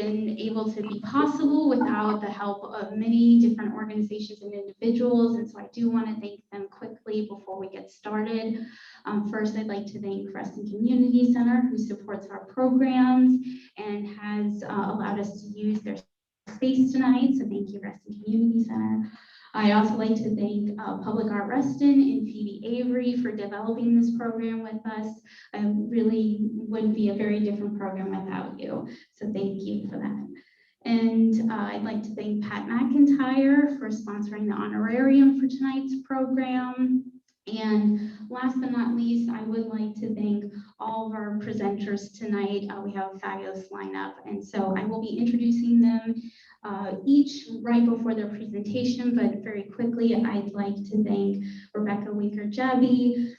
been able to be possible without the help of many different organizations and individuals. And so I do want to thank them quickly before we get started. First, I'd like to thank Reston Community Center, who supports our programs and has allowed us to use their space tonight. So thank you, Reston Community Center. I also like to thank Public Art Reston and Phoebe Avery for developing this program with us. It really would be a very different program without you. So thank you for that. And I'd like to thank Pat McIntyre for sponsoring the honorarium for tonight's program. And last but not least, I would like to thank all of our presenters tonight. We have a fabulous lineup, and so I will be introducing them each right before their presentation, but very quickly, I'd like to thank Rebekah Wingert,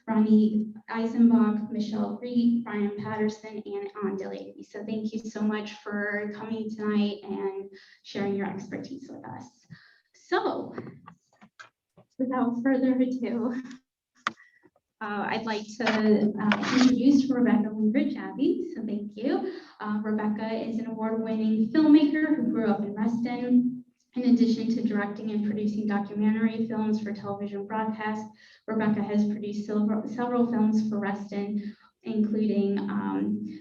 Ronit Eisenbach, Michele Greet, Brian Patterson, and Delaney. So thank you so much for coming tonight and sharing your expertise with us. So without further ado, I'd like to introduce Rebekah Wingert. So thank you. Rebekah is an award-winning filmmaker who grew up in Reston. In addition to directing and producing documentary films for television broadcast, Rebekah has produced several films for Reston, including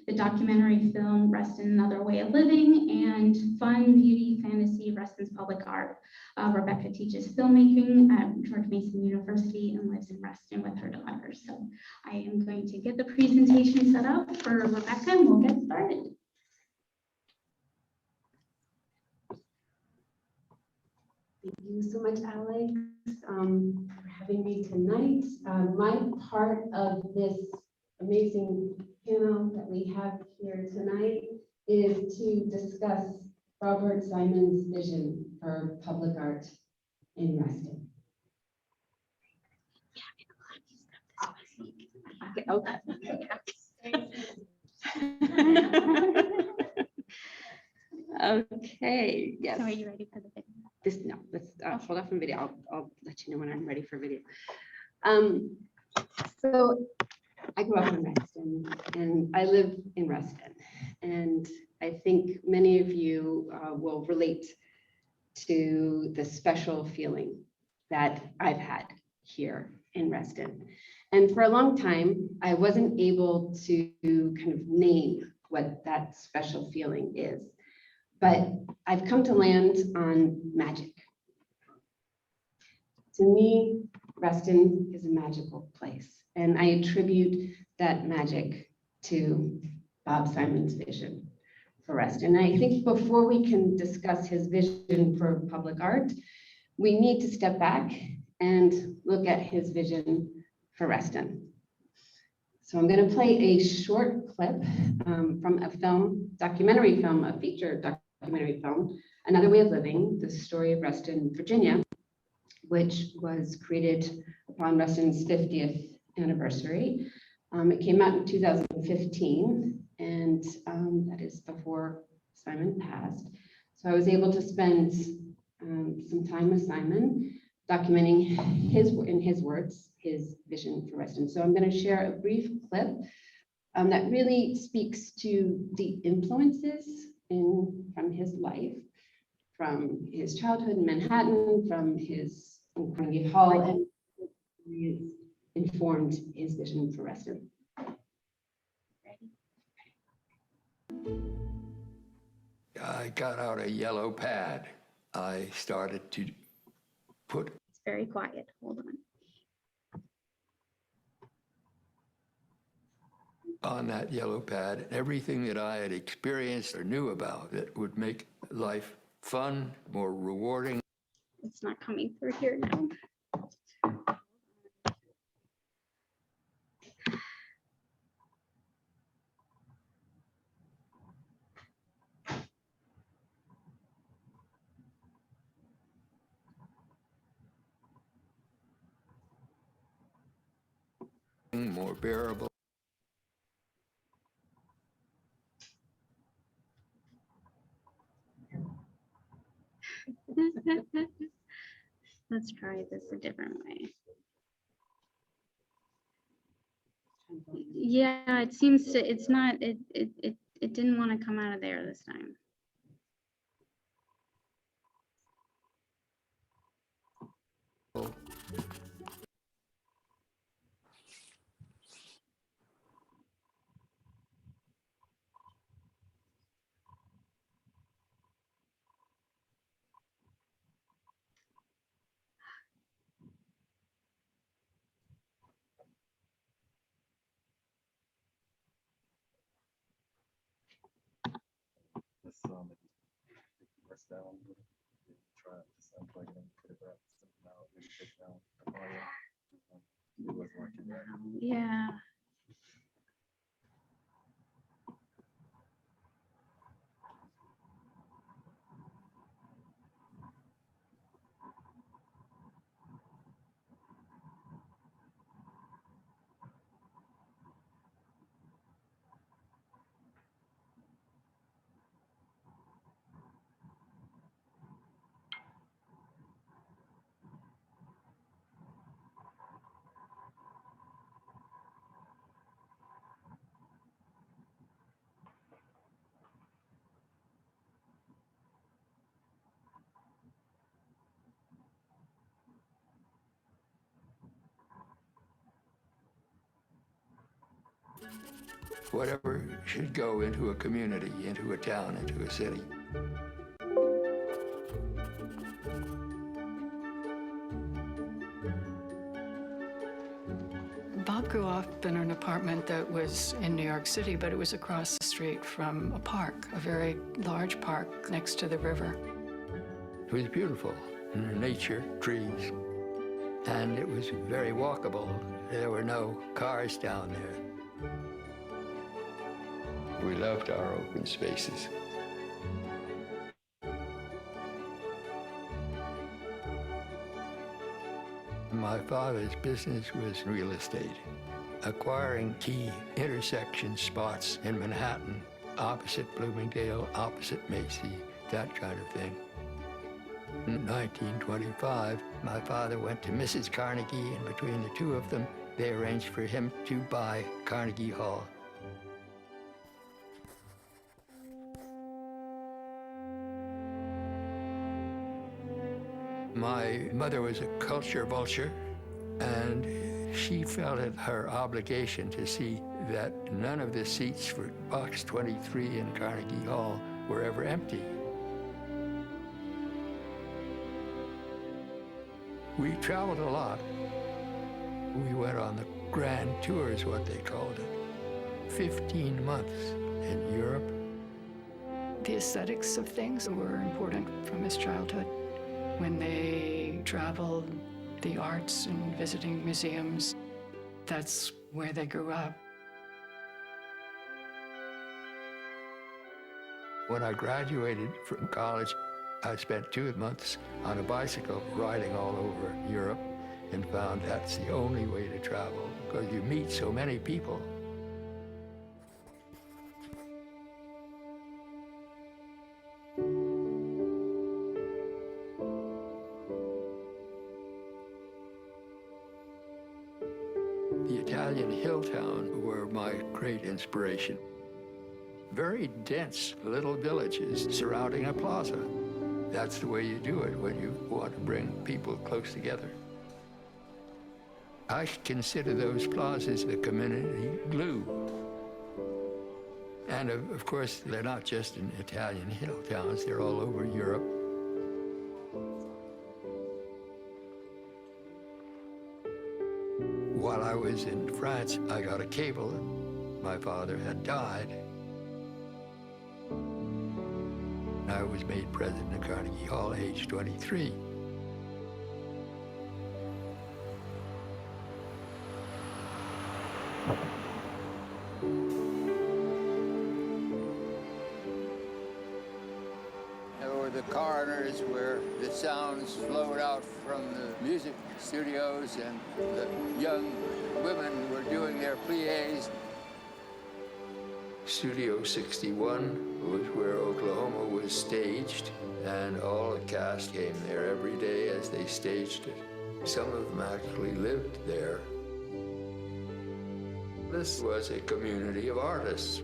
the documentary film Reston, Another Way of Living, and fun, beauty, fantasy, Reston's Public Art. Rebekah teaches filmmaking at George Mason University and lives in Reston with her daughter. So I am going to get the presentation set up for Rebekah and we'll get started. Thank you so much, Alex, for having me tonight. My part of this amazing panel that we have here tonight is to discuss Robert Simon's vision for public art in Reston. Okay, yes. So are you ready for the video? Let's hold off from video. I'll let you know when I'm ready for video. So I grew up in Reston and I live in Reston, and I think many of you will relate to the special feeling that I've had here in Reston. And for a long time, I wasn't able to kind of name what that special feeling is, but I've come to land on magic. To me, Reston is a magical place, and I attribute that magic to Bob Simon's vision for Reston. And I think before we can discuss his vision for public art, we need to step back and look at his vision for Reston. So I'm going to play a short clip from a documentary film, a feature documentary film, Another Way of Living, the story of Reston, Virginia, which was created upon Reston's 50th anniversary. It came out in 2015, and that is before Simon passed. So I was able to spend some time with Simon, documenting in his words, his vision for Reston. So I'm going to share a brief clip that really speaks to the influences from his life, from his childhood in Manhattan, from his in Carnegie Hall, and informed his vision for Reston. I got out a yellow pad. I started to put. It's very quiet. Hold on that yellow pad everything that I had experienced or knew about that would make life fun, more rewarding. It's not coming through here now. More bearable. Let's try this a different way. Yeah, it seems to, it's not, it didn't want to come out of there this time. and press down a little. Try it to sound like I'm put it back. Now it's kick down. It wasn't working right. Yeah. Whatever should go into a community, into a town, into a city. Bob grew up in an apartment that was in New York City, but it was across the street from a park, a very large park next to the river. It was beautiful, nature, trees, and it was very walkable. There were no cars down there. We loved our open spaces. My father's business was real estate, acquiring key intersection spots in Manhattan, opposite Bloomingdale, opposite Macy, that kind of thing. In 1925, my father went to Mrs. Carnegie, and between the two of them, they arranged for him to buy Carnegie Hall. My mother was a culture vulture, and she felt it her obligation to see that none of the seats for Box 23 in Carnegie Hall were ever empty. We traveled a lot. We went on the grand tours, what they called it. 15 months in Europe. The aesthetics of things were important from his childhood. When they traveled, the arts and visiting museums, that's where they grew up. When I graduated from college, I spent 2 months on a bicycle riding all over Europe and found that's the only way to travel because you meet so many people. The Italian hill towns were my great inspiration. Very dense little villages surrounding a plaza. That's the way you do it when you want to bring people close together. I consider those plazas the community glue. And of course, they're not just in Italian hill towns, they're all over Europe. While I was in France, I got a cable. My father had died. I was made president of Carnegie Hall, age 23. There were the corridors where the sounds flowed out from the music studios, and the young women were doing their pliés. Studio 61 was where Oklahoma was staged, and all the cast came there every day as they staged it. Some of them actually lived there. This was a community of artists,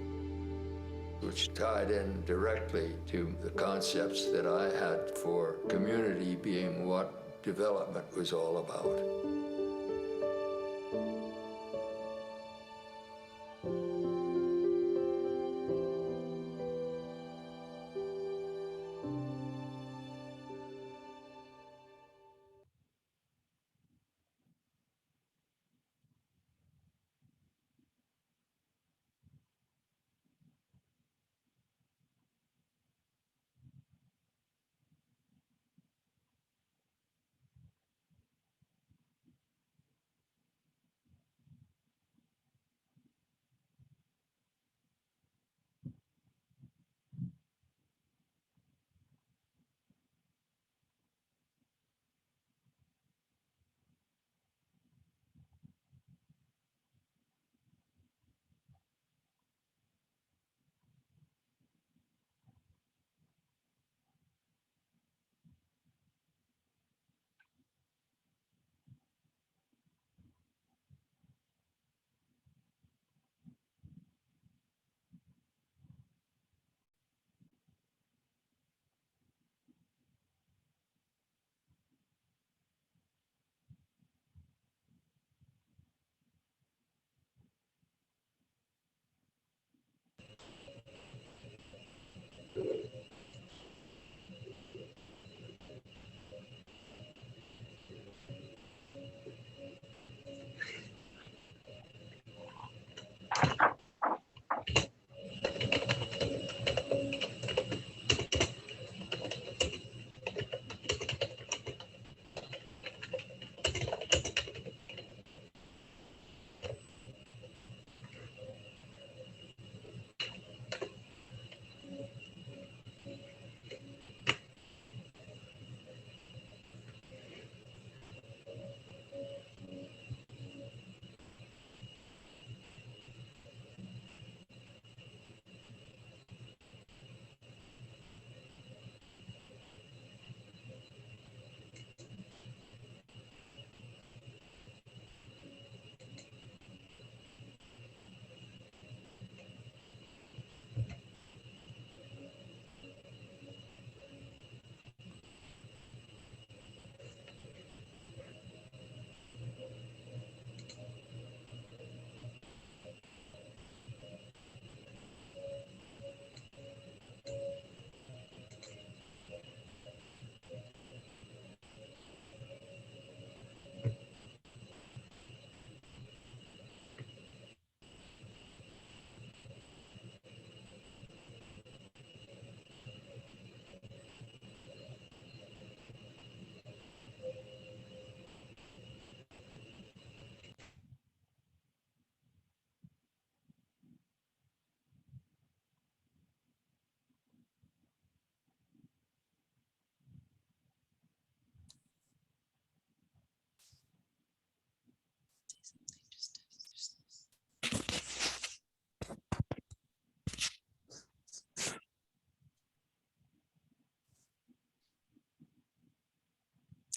which tied in directly to the concepts that I had for community being what development was all about.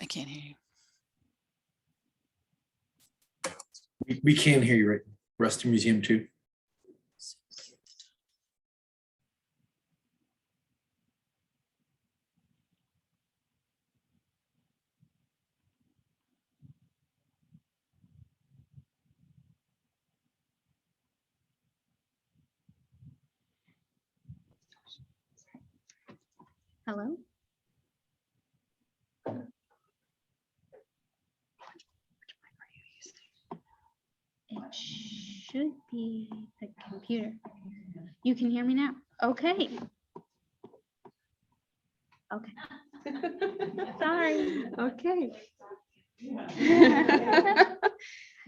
I can't hear you. We can hear you right. Reston Museum too. Hello? It should be the computer. You can hear me now? Okay. Okay. Sorry. Okay.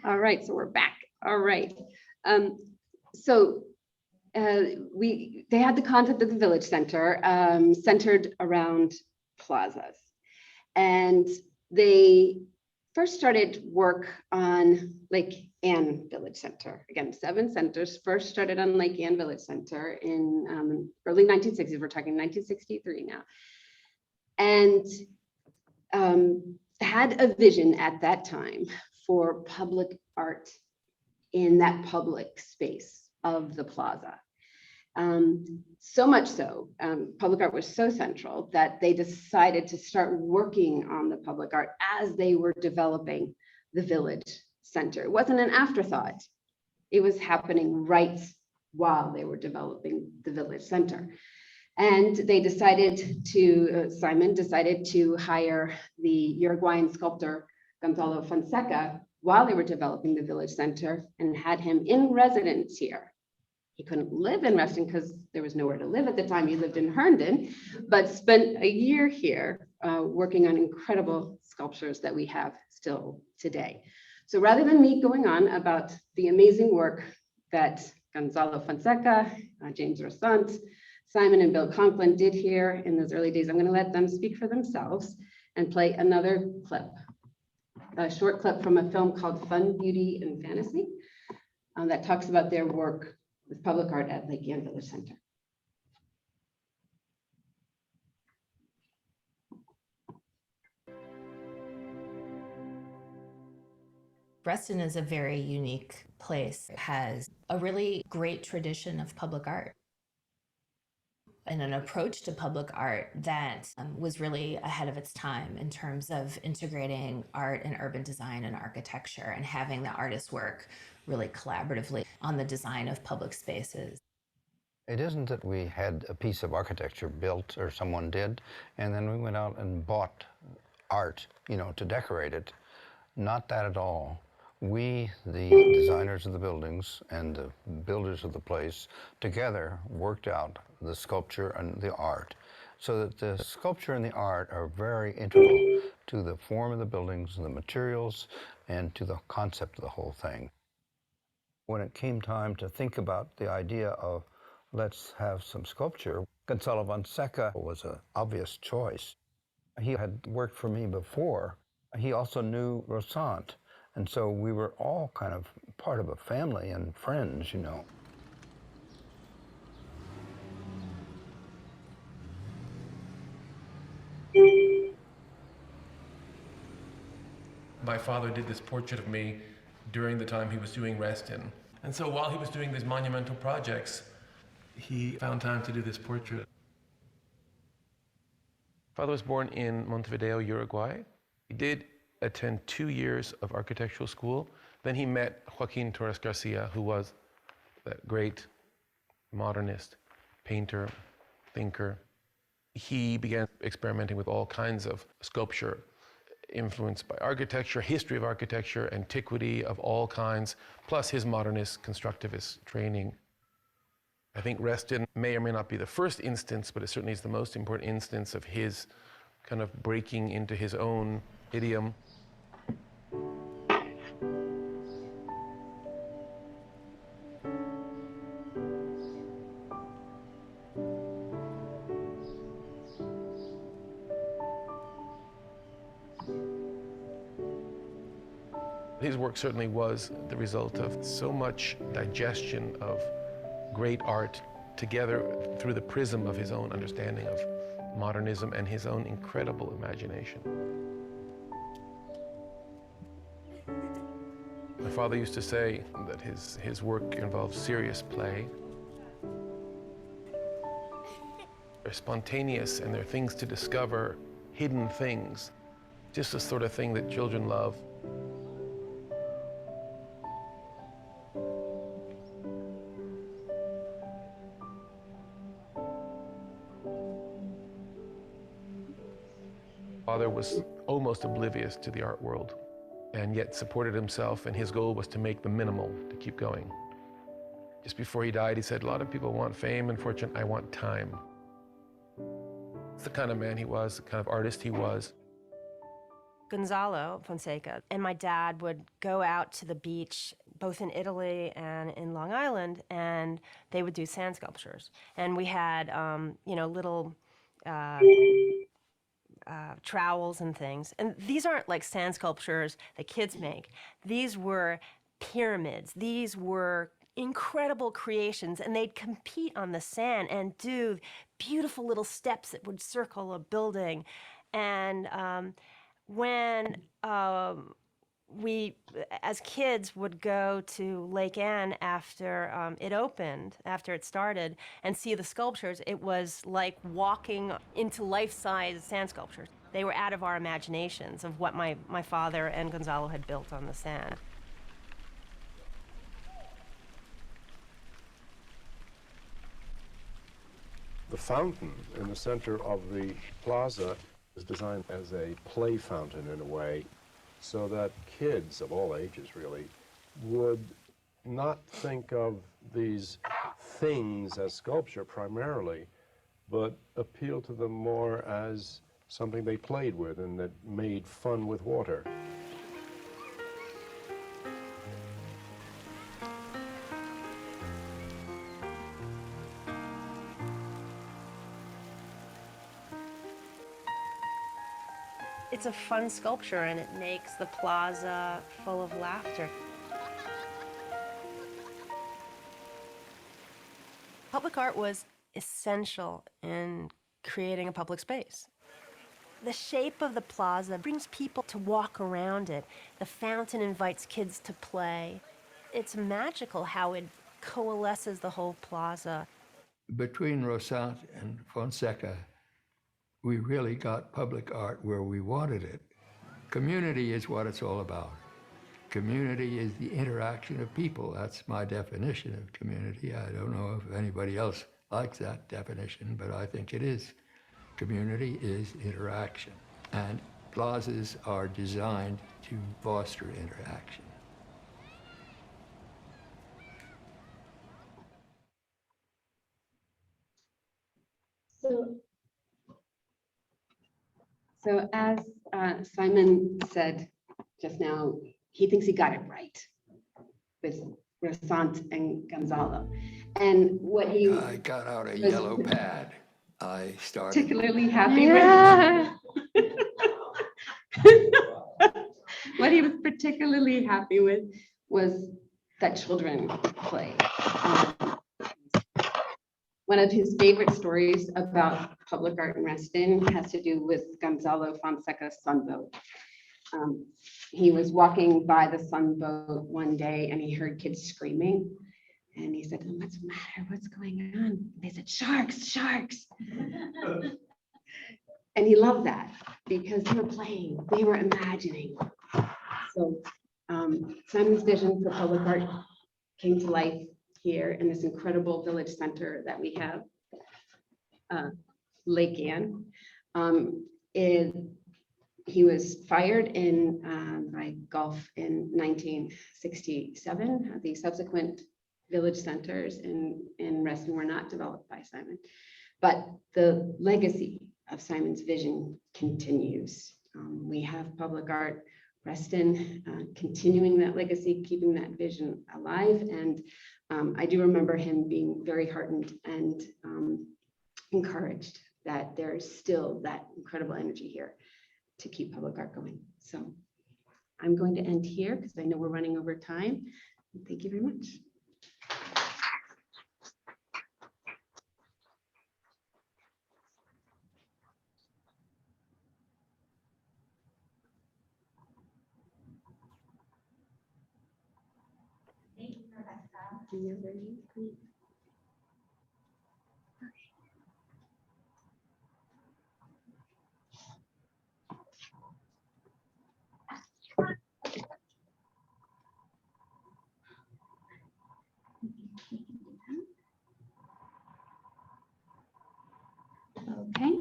All right, so we're back. All right. They had the concept of the village center centered around plazas. And they first started work on Lake Anne Village Center. Again, 7 centers first started on Lake Anne Village Center in early 1960s. We're talking 1963 now. And had a vision at that time for public art in that public space of the plaza. So much so, public art was so central that they decided to start working on the public art as they were developing the village center. It wasn't an afterthought. It was happening right while they were developing the village center. And they decided to, Simon decided to hire the Uruguayan sculptor Gonzalo Fonseca while they were developing the village center and had him in residence here. He couldn't live in Reston because there was nowhere to live at the time. He lived in Herndon, but spent a year here working on incredible sculptures that we have still today. So rather than me going on about the amazing work that Gonzalo Fonseca, James Reston, Simon and Bill Conklin did here in those early days, I'm going to let them speak for themselves and play another clip, a short clip from a film called Fun, Beauty, and Fantasy that talks about their work with public art at Lake Anne Village Center. Reston is a very unique place. It has a really great tradition of public art and an approach to public art that was really ahead of its time in terms of integrating art and urban design and architecture and having the artists work really collaboratively on the design of public spaces. It isn't that we had a piece of architecture built or someone did, and then we went out and bought art, you know, to decorate it. Not that at all. We, the designers of the buildings and the builders of the place, together worked out the sculpture and the art, so that the sculpture and the art are very integral to the form of the buildings and the materials and to the concept of the whole thing. When it came time to think about the idea of let's have some sculpture, Gonzalo Fonseca was an obvious choice. He had worked for me before. He also knew Rosant. And so we were all kind of part of a family and friends, you know. My father did this portrait of me during the time he was doing Reston. And so while he was doing these monumental projects, he found time to do this portrait. Father was born in Montevideo, Uruguay. He did attend 2 years of architectural school. Then he met Joaquin Torres Garcia, who was that great modernist, painter, thinker. He began experimenting with all kinds of sculpture, influenced by architecture, history of architecture, antiquity of all kinds, plus his modernist constructivist training. I think Reston may or may not be the first instance, but it certainly is the most important instance of his kind of breaking into his own idiom. His work certainly was the result of so much digestion of great art together through the prism of his own understanding of modernism and his own incredible imagination. My father used to say that his work involves serious play. They're spontaneous and they're things to discover, hidden things, just the sort of thing that children love. Father was almost oblivious to the art world and yet supported himself, and his goal was to make the minimal, to keep going. Just before he died, he said, a lot of people want fame and fortune, I want time. It's the kind of man he was, the kind of artist he was. Gonzalo Fonseca and my dad would go out to the beach, both in Italy and in Long Island, and they would do sand sculptures. And we had, little trowels and things. And these aren't like sand sculptures that kids make. These were pyramids. These were incredible creations, and they'd compete on the sand and do beautiful little steps that would circle a building. And when we, as kids, would go to Lake Anne after it opened, after it started, and see the sculptures, it was like walking into life-size sand sculptures. They were out of our imaginations of what my father and Gonzalo had built on the sand. The fountain in the center of the plaza is designed as a play fountain in a way, so that kids of all ages really would not think of these things as sculpture primarily, but appeal to them more as something they played with and that made fun with water. It's a fun sculpture, and it makes the plaza full of laughter. Public art was essential in creating a public space. The shape of the plaza brings people to walk around it. The fountain invites kids to play. It's magical how it coalesces the whole plaza. Between Rosant and Fonseca, we really got public art where we wanted it. Community is what it's all about. Community is the interaction of people. That's my definition of community. I don't know if anybody else likes that definition, but I think it is. Community is interaction, and plazas are designed to foster interaction. So as Simon said just now, he thinks he got it right with Reston and Gonzalo. And what he I got out a yellow pad. I started. particularly happy with. What he was particularly happy with was that children play. One of his favorite stories about public art in Reston has to do with Gonzalo Fonseca's sunboat. He was walking by the sunboat one day and he heard kids screaming. And he said, "What's the matter? What's going on?" They said, "Sharks, sharks." And he loved that because they were playing, they were imagining. So Simon's vision for public art came to life here in this incredible village center that we have, Lake Anne. He was fired in by Gulf in 1967. The subsequent village centers in Reston were not developed by Simon, but the legacy of Simon's vision continues. We have Public Art Reston continuing that legacy, keeping that vision alive. And I do remember him being very heartened and encouraged that there's still that incredible energy here to keep public art going. So I'm going to end here because I know we're running over time. Thank you very much. Any other names, please? Okay.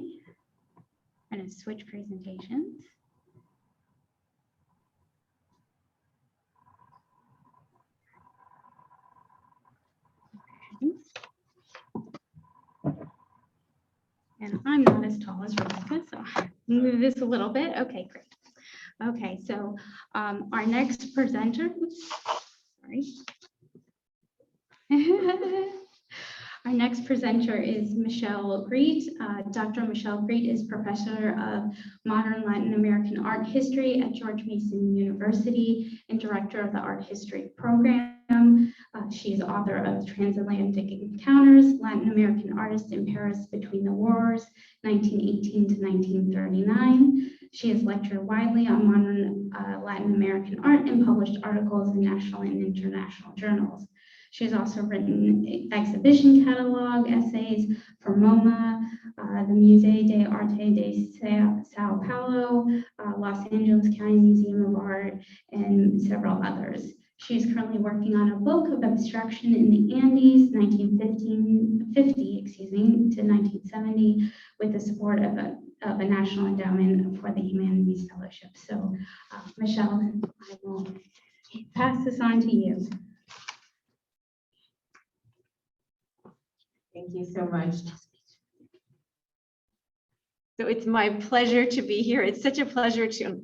I'm going to switch presentations. Okay. And I'm not as tall as Rebekah, so I'll move this a little bit. Okay, great. Okay, so our next presenter, oops, sorry. Our next presenter is Michele Greet. Dr. Michele Greet is Professor of Modern Latin American Art History at George Mason University and Director of the Art History Program. She is author of Transatlantic Encounters, Latin American Artists in Paris Between the Wars, 1918 to 1939. She has lectured widely on modern Latin American art and published articles in national and international journals. She has also written exhibition catalog essays for MoMA, the Musée de Arte de Sao Paulo, Los Angeles County Museum of Art, and several others. She is currently working on a book of abstraction in the Andes, 1950 to 1970, with the support of a National Endowment for the Humanities Fellowship. So, Michele, I will pass this on to you. Thank you so much. So it's my pleasure to be here. It's such a pleasure to,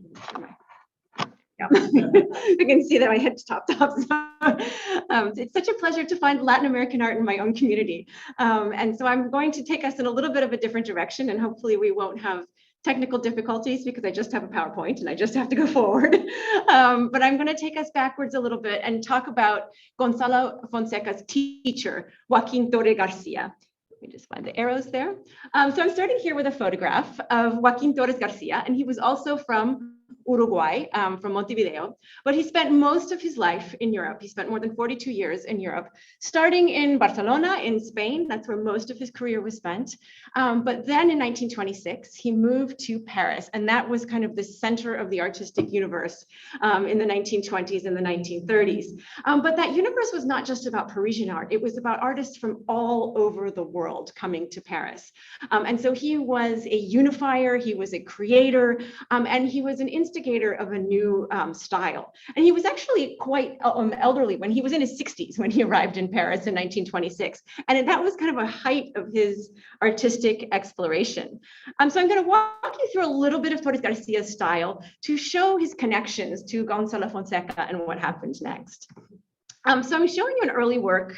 yeah. You can see that my head's topped up. So, it's such a pleasure to find Latin American art in my own community. And so I'm going to take us in a little bit of a different direction, and hopefully we won't have technical difficulties because I just have a PowerPoint and I just have to go forward. But I'm going to take us backwards a little bit and talk about Gonzalo Fonseca's teacher, Joaquin Torre Garcia. Let me just find the arrows there. So I'm starting here with a photograph of Joaquin Torres Garcia, and he was also from Uruguay, from Montevideo, but he spent most of his life in Europe. He spent more than 42 years in Europe, starting in Barcelona in Spain. That's where most of his career was spent. But then in 1926, he moved to Paris, and that was kind of the center of the artistic universe in the 1920s and the 1930s. But that universe was not just about Parisian art. It was about artists from all over the world coming to Paris. And so he was a unifier, he was a creator, and he was an instigator of a new style. And he was actually quite elderly when he was in his 60s when he arrived in Paris in 1926. And that was kind of a height of his artistic exploration. So I'm going to walk you through a little bit of Torres Garcia's style to show his connections to Gonzalo Fonseca and what happened next. So I'm showing you an early work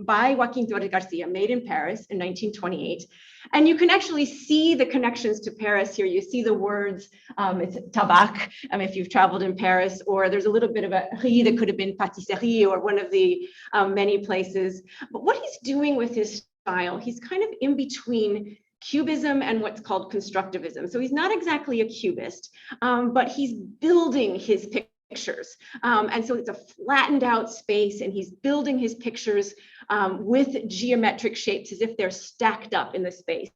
by Joaquin Torres Garcia made in Paris in 1928. And you can actually see the connections to Paris here. You see the words, it's tabac, if you've traveled in Paris, or there's a little bit of a rue that could have been pâtisserie or one of the many places. But what he's doing with his style, he's kind of in between Cubism and what's called constructivism. So he's not exactly a cubist, but he's building his pictures. And so it's a flattened out space, and he's building his pictures with geometric shapes as if they're stacked up in the space.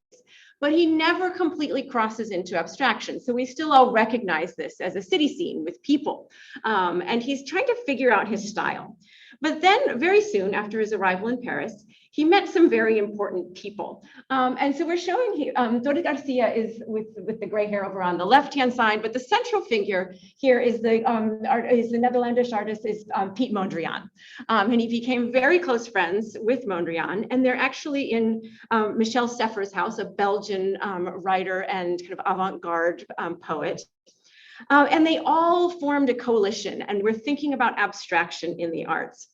But he never completely crosses into abstraction. So we still all recognize this as a city scene with people. And he's trying to figure out his style. But then very soon after his arrival in Paris, he met some very important people. And so we're showing here, Torres Garcia is with the gray hair over on the left-hand side, but the central figure here is the Netherlandish artist is Piet Mondrian. And he became very close friends with Mondrian, and they're actually in Michel Seffer's house, a Belgian writer and kind of avant-garde poet. And they all formed a coalition, and we're thinking about abstraction in the arts.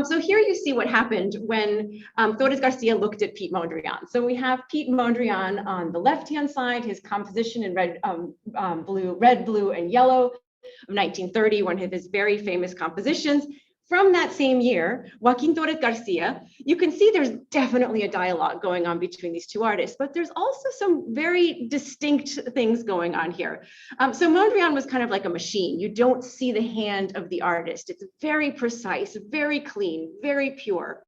So here you see what happened when Torres Garcia looked at Piet Mondrian. So we have Piet Mondrian on the left-hand side, his composition in red, blue, and yellow of 1930, one of his very famous compositions. From that same year, Joaquin Torres Garcia, you can see there's definitely a dialogue going on between these two artists, but there's also some very distinct things going on here. So Mondrian was kind of like a machine. You don't see the hand of the artist. It's very precise, very clean, very pure.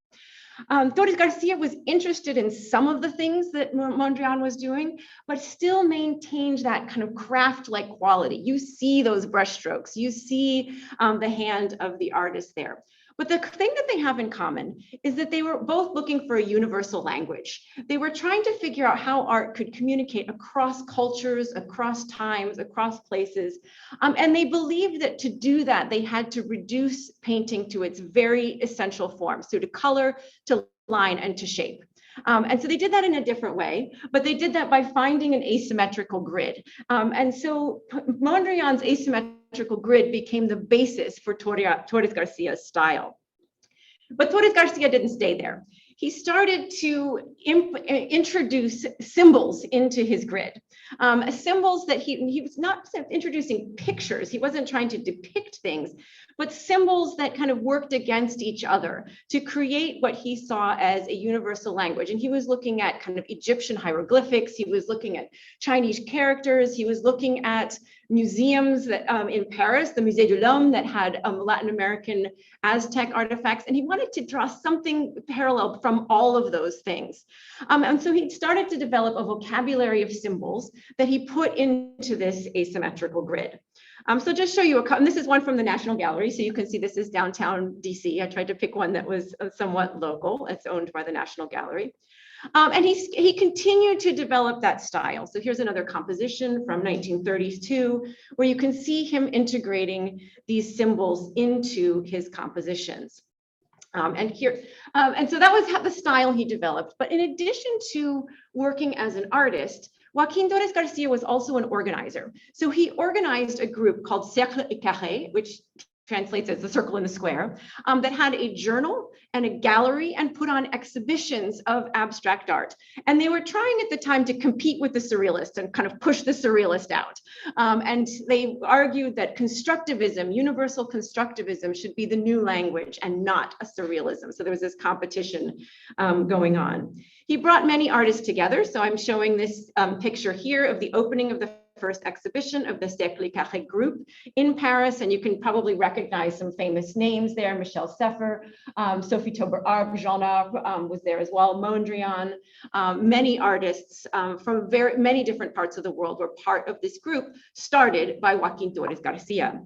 Torres Garcia was interested in some of the things that Mondrian was doing, but still maintained that kind of craft-like quality. You see those brushstrokes, you see the hand of the artist there. But the thing that they have in common is that they were both looking for a universal language. They were trying to figure out how art could communicate across cultures, across times, across places. And they believed that to do that, they had to reduce painting to its very essential form. So to color, to line, and to shape. And so they did that in a different way, but they did that by finding an asymmetrical grid. And so Mondrian's asymmetrical grid became the basis for Torres Garcia's style. But Torres Garcia didn't stay there. He started to introduce symbols into his grid. Symbols that he was not introducing pictures. He wasn't trying to depict things, but symbols that kind of worked against each other to create what he saw as a universal language. And he was looking at kind of Egyptian hieroglyphics. He was looking at Chinese characters. He was looking at museums that in Paris, the Musée de l'Homme, that had Latin American Aztec artifacts. And he wanted to draw something parallel from all of those things. And so he started to develop a vocabulary of symbols that he put into this asymmetrical grid. So just show you and this is one from the National Gallery. So you can see this is downtown DC. I tried to pick one that was somewhat local. It's owned by the National Gallery. And he continued to develop that style. So here's another composition from 1932, where you can see him integrating these symbols into his compositions. And so that was the style he developed. But in addition to working as an artist, Joaquin Torres Garcia was also an organizer. So he organized a group called Cercle et Carré, which translates as the circle in the square, that had a journal and a gallery and put on exhibitions of abstract art. And they were trying at the time to compete with the surrealists and kind of push the surrealist out. And they argued that constructivism, universal constructivism, should be the new language and not a surrealism. So there was this competition going on. He brought many artists together. So I'm showing this picture here of the opening of the first exhibition of the Cercle et Carré group in Paris, and you can probably recognize some famous names there. Michel Seffer, Sophie Taubert-Arp, Jean Arp was there as well, Mondrian. Many artists from many different parts of the world were part of this group, started by Joaquin Torres Garcia.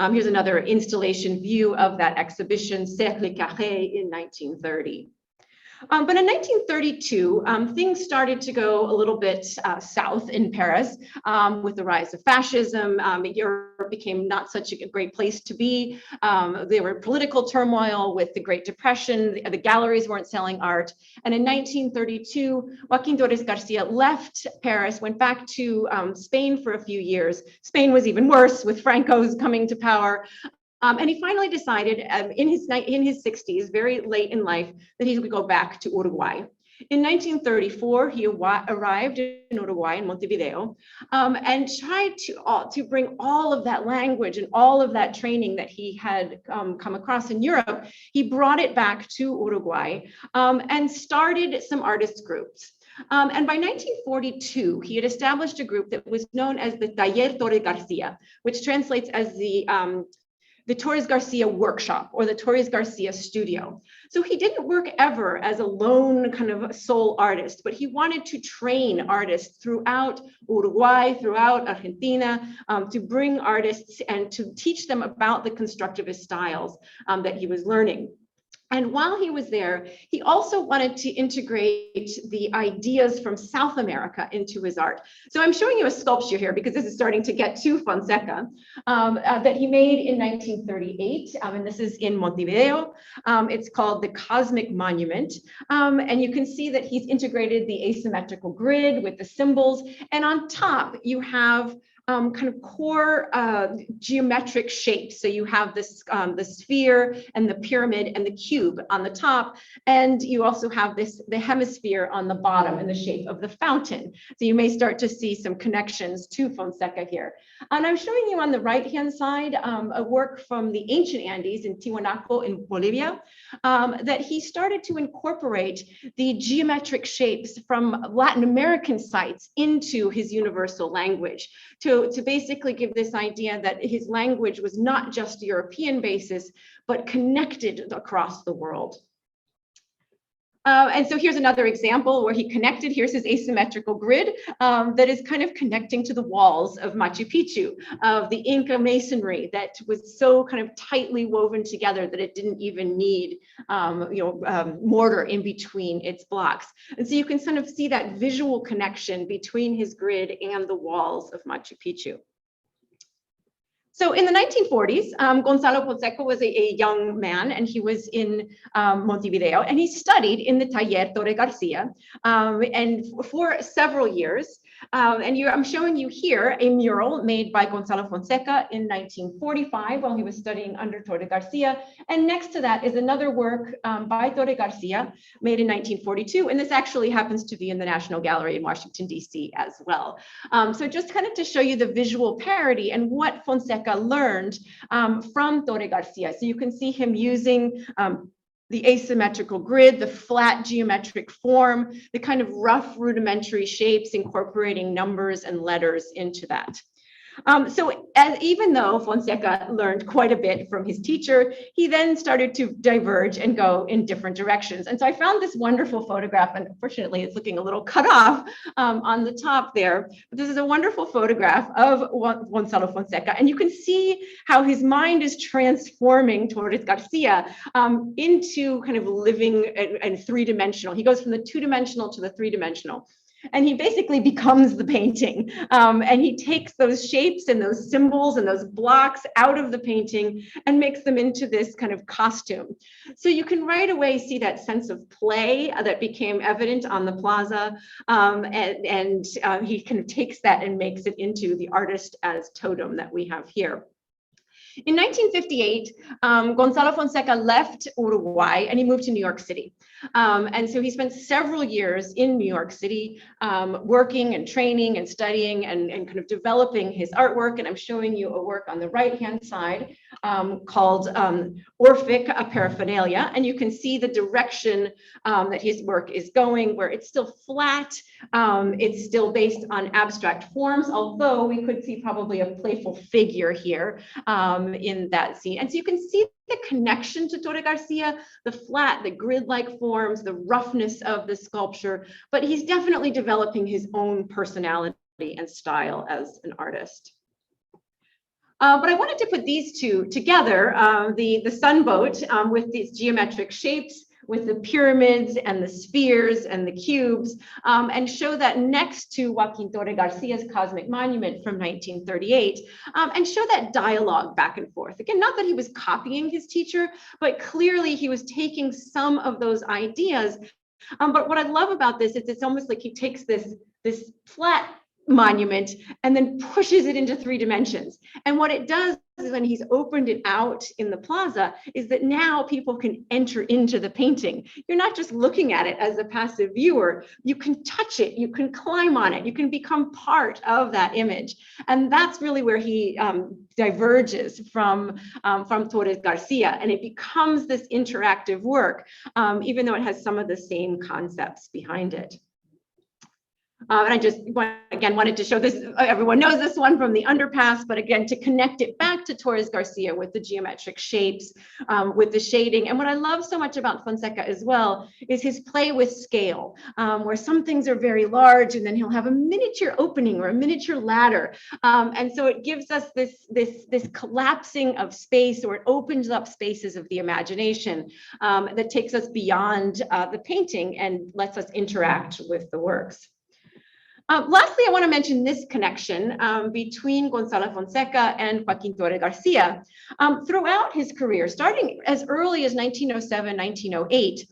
Here's another installation view of that exhibition, Cercle et Carré, in 1930. But in 1932, things started to go a little bit south in Paris with the rise of fascism. Europe became not such a great place to be. There were political turmoil with the Great Depression. The galleries weren't selling art. And in 1932, Joaquin Torres Garcia left Paris, went back to Spain for a few years. Spain was even worse with Franco's coming to power. And he finally decided in his 60s, very late in life, that he would go back to Uruguay. In 1934, he arrived in Uruguay, in Montevideo, and tried to bring all of that language and all of that training that he had come across in Europe. He brought it back to Uruguay and started some artist groups. And by 1942, he had established a group that was known as the Taller Torres Garcia, which translates as the Torres Garcia workshop or the Torres Garcia studio. So he didn't work ever as a lone kind of sole artist, but he wanted to train artists throughout Uruguay, throughout Argentina, to bring artists and to teach them about the constructivist styles that he was learning. And while he was there, he also wanted to integrate the ideas from South America into his art. So I'm showing you a sculpture here because this is starting to get too Fonseca, that he made in 1938. And this is in Montevideo. It's called the Cosmic Monument. And you can see that he's integrated the asymmetrical grid with the symbols. And on top, you have kind of core geometric shapes. So you have this the sphere and the pyramid and the cube on the top, and you also have the hemisphere on the bottom in the shape of the fountain. So you may start to see some connections to Fonseca here. And I'm showing you on the right-hand side a work from the ancient Andes in Tiwanaku in Bolivia, that he started to incorporate the geometric shapes from Latin American sites into his universal language to basically give this idea that his language was not just European basis, but connected across the world. And so here's another example where he connected. Here's his asymmetrical grid that is kind of connecting to the walls of Machu Picchu, of the Inca masonry that was so kind of tightly woven together that it didn't even need mortar in between its blocks. And so you can sort of see that visual connection between his grid and the walls of Machu Picchu. So in the 1940s, Gonzalo Fonseca was a young man, and he was in Montevideo, and he studied in the Taller Torre Garcia, and for several years. I'm showing you here a mural made by Gonzalo Fonseca in 1945 while he was studying under Torre Garcia. And next to that is another work by Torre Garcia made in 1942. And this actually happens to be in the National Gallery in Washington, D.C. as well. So just kind of to show you the visual parody and what Fonseca learned from Torre Garcia. So you can see him using the asymmetrical grid, the flat geometric form, the kind of rough rudimentary shapes incorporating numbers and letters into that. Even though Fonseca learned quite a bit from his teacher, he then started to diverge and go in different directions. And so I found this wonderful photograph, and unfortunately it's looking a little cut off on the top there. But this is a wonderful photograph of Gonzalo Fonseca, and you can see how his mind is transforming Torres Garcia into kind of living and three-dimensional. He goes from the two-dimensional to the three-dimensional. And he basically becomes the painting. And he takes those shapes and those symbols and those blocks out of the painting and makes them into this kind of costume. So you can right away see that sense of play that became evident on the plaza. He kind of takes that and makes it into the artist as totem that we have here. In 1958, Gonzalo Fonseca left Uruguay and he moved to New York City. And so he spent several years in New York City working and training and studying and kind of developing his artwork. And I'm showing you a work on the right-hand side called Orphic Paraphernalia. And you can see the direction that his work is going, where it's still flat. It's still based on abstract forms, although we could see probably a playful figure here in that scene. And so you can see the connection to Torre Garcia, the flat, the grid-like forms, the roughness of the sculpture, but he's definitely developing his own personality and style as an artist. But I wanted to put these two together, the sunboat with these geometric shapes, with the pyramids and the spheres and the cubes, and show that next to Joaquin Torre Garcia's Cosmic Monument from 1938, and show that dialogue back and forth. Again, not that he was copying his teacher, but clearly he was taking some of those ideas. But what I love about this is it's almost like he takes this flat monument and then pushes it into 3 dimensions. And what it does is when he's opened it out in the plaza is that now people can enter into the painting. You're not just looking at it as a passive viewer, you can touch it, you can climb on it, you can become part of that image. And that's really where he diverges from Torres Garcia, and it becomes this interactive work, even though it has some of the same concepts behind it. And I just wanted to show this. Everyone knows this one from the underpass, but again, to connect it back to Torres Garcia with the geometric shapes, with the shading. And what I love so much about Fonseca as well is his play with scale, where some things are very large and then he'll have a miniature opening or a miniature ladder. And so it gives us this collapsing of space, or it opens up spaces of the imagination that takes us beyond the painting and lets us interact with the works. Lastly, I want to mention this connection between Gonzalo Fonseca and Joaquin Torre Garcia. Throughout his career, starting as early as 1907, 1908,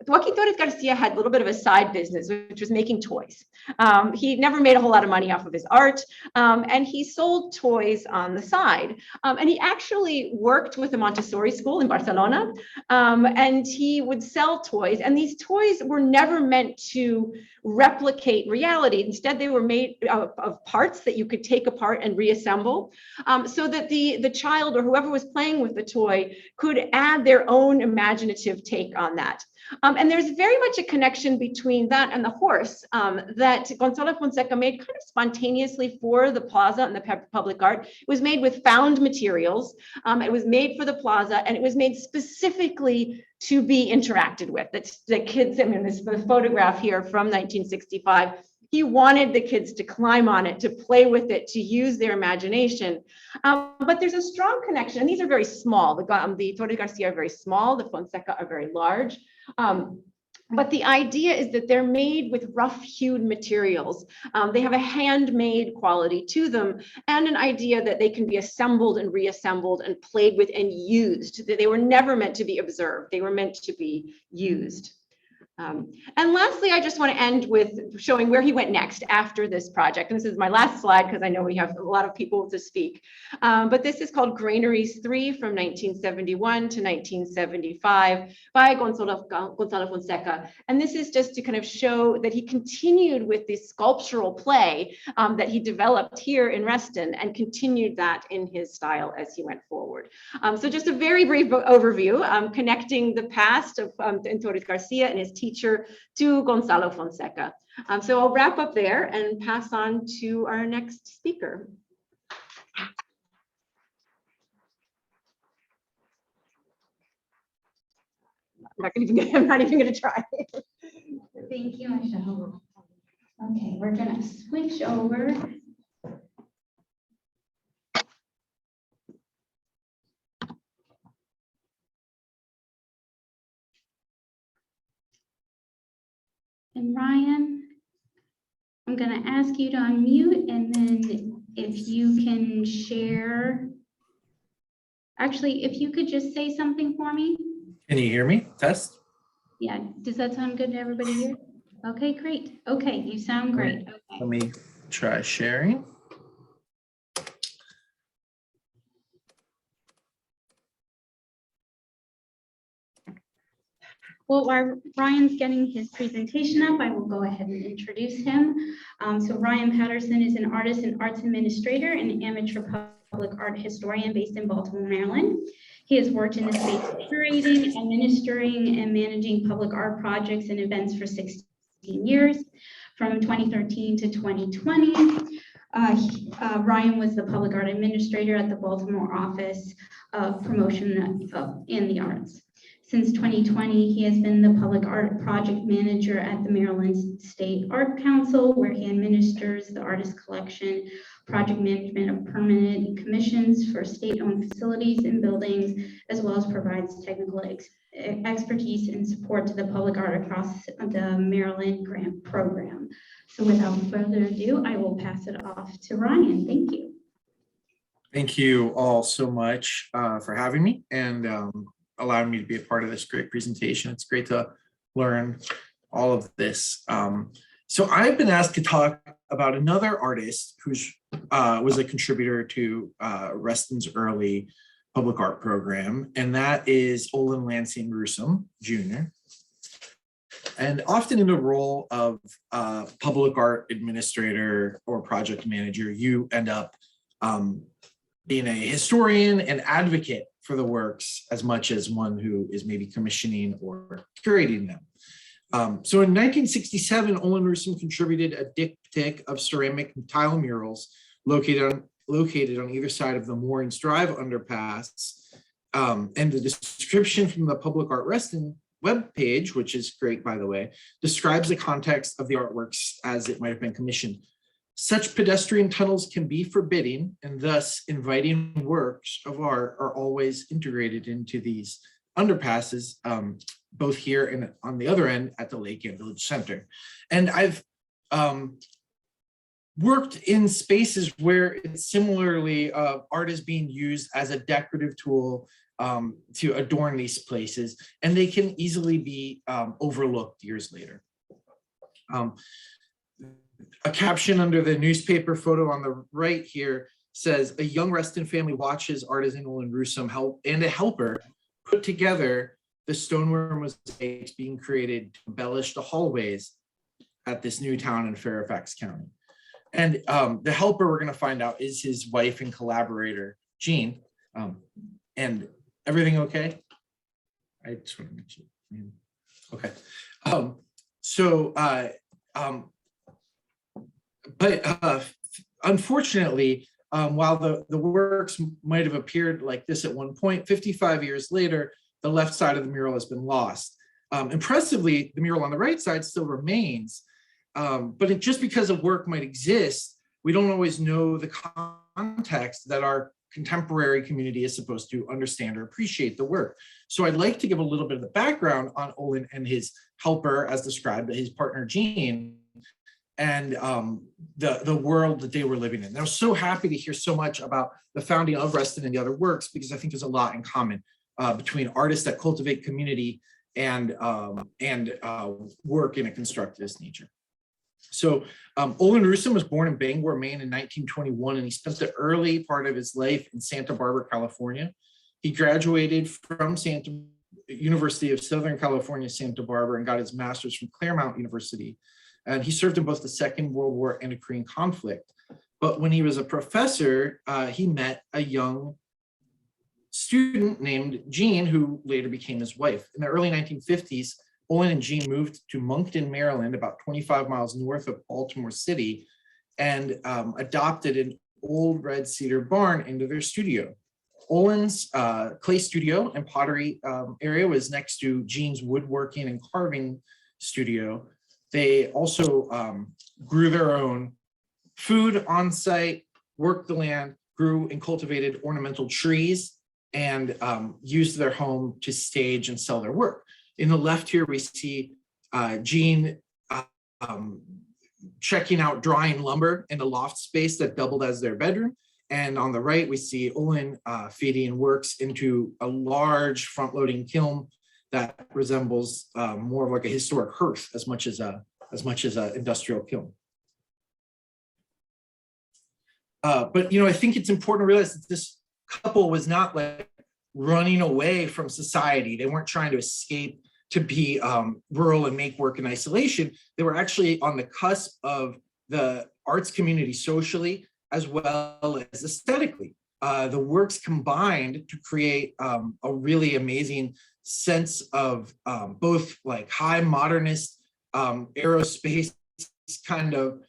Joaquin Torres Garcia had a little bit of a side business, which was making toys. He never made a whole lot of money off of his art, and he sold toys on the side. And he actually worked with a Montessori school in Barcelona, and he would sell toys. And these toys were never meant to replicate reality. Instead, they were made of parts that you could take apart and reassemble, so that the child or whoever was playing with the toy could add their own imaginative take on that. And there's very much a connection between that and the horse that Gonzalo Fonseca made kind of spontaneously for the plaza and the public art. It was made with found materials. It was made for the plaza, and it was made specifically to be interacted with. That's the kids, I mean, this the photograph here from 1965. He wanted the kids to climb on it, to play with it, to use their imagination. But there's a strong connection, and these are very small. The Torres Garcia are very small, the Fonseca are very large. But the idea is that they're made with rough-hewed materials. They have a handmade quality to them, and an idea that they can be assembled and reassembled and played with and used. They were never meant to be observed. They were meant to be used. And lastly, I just want to end with showing where he went next after this project. And this is my last slide because I know we have a lot of people to speak. But this is called Granaries 3 from 1971 to 1975 by Gonzalo Fonseca. And this is just to kind of show that he continued with this sculptural play that he developed here in Reston and continued that in his style as he went forward. So just a very brief overview, connecting the past of Torres Garcia and his teacher to Gonzalo Fonseca. So I'll wrap up there and pass on to our next speaker. I'm not even going to try. Thank you, Michele. Okay, we're going to switch over. And Ryan, I'm going to ask you to unmute, and then if you can share. Actually, if you could just say something for me. Can you hear me? Test? Yeah, does that sound good to everybody here? Okay, great. Okay, you sound great. Okay. Let me try sharing. Well, while Ryan's getting his presentation up, I will go ahead and introduce him. So Ryan Patterson is an artist and arts administrator and amateur public art historian based in Baltimore, Maryland. He has worked in the space of curating, administering, and managing public art projects and events for 16 years, from 2013 to 2020. Ryan was the public art administrator at the Baltimore Office of Promotion in the Arts. Since 2020, he has been the public art project manager at the Maryland State Art Council, where he administers the artist collection, project management of permanent commissions for state-owned facilities and buildings, as well as provides technical expertise and support to the public art across the Maryland grant program. So without further ado, I will pass it off to Ryan. Thank you. Thank you all so much for having me and allowing me to be a part of this great presentation. It's great to learn all of this. So I've been asked to talk about another artist who was a contributor to Reston's early public art program, and that is Olin Lansing Gruesome Jr. And often in the role of public art administrator or project manager, you end up being a historian and advocate for the works as much as one who is maybe commissioning or curating them. So in 1967, Olin Gruesome contributed a diptych of ceramic tile murals located on either side of the Moorings Drive underpass. And the description from the Public Art Reston webpage, which is great, by the way, describes the context of the artworks as it might have been commissioned. Such pedestrian tunnels can be forbidding, and thus inviting works of art are always integrated into these underpasses, both here and on the other end at the Lake and Village Center. And I've worked in spaces where it's similarly art is being used as a decorative tool, to adorn these places, and they can easily be overlooked years later. A caption under the newspaper photo on the right here says, "A young Reston family watches artisan Olin Rusum and a helper put together the stoneware mosaics being created to embellish the hallways at this new town in Fairfax County." And the helper, we're going to find out, is his wife and collaborator, Jean. And everything okay? I just want to make sure. Okay. But unfortunately, while the works might have appeared like this at one point, 55 years later, the left side of the mural has been lost. Impressively, the mural on the right side still remains, but just because a work might exist, we don't always know the context that our contemporary community is supposed to understand or appreciate the work. So I'd like to give a little bit of the background on Olin and his helper, as described, his partner Jean, and the world that they were living in. And I was so happy to hear so much about the founding of Reston and the other works, because I think there's a lot in common between artists that cultivate community and work in a constructivist nature. So Olin Rusum was born in Bangor, Maine in 1921, and he spent the early part of his life in Santa Barbara, California. He graduated from University of Southern California, Santa Barbara, and got his master's from Claremont University. And he served in both the Second World War and the Korean conflict. But when he was a professor, he met a young student named Jean, who later became his wife. In the early 1950s, Olin and Jean moved to Moncton, Maryland, about 25 miles north of Baltimore City, and adopted an old red cedar barn into their studio. Olin's clay studio and pottery area was next to Jean's woodworking and carving studio. They also grew their own food on site, worked the land, grew and cultivated ornamental trees, and used their home to stage and sell their work. In the left here, we see Jean checking out drying lumber in the loft space that doubled as their bedroom. And on the right, we see Olin feeding works into a large front-loading kiln that resembles more of like a historic hearth as much as a industrial kiln. But I think it's important to realize that this couple was not like running away from society. They weren't trying to escape to be rural and make work in isolation. They were actually on the cusp of the arts community socially as well as aesthetically. The works combined to create a really amazing sense of both like high modernist aerospace kind of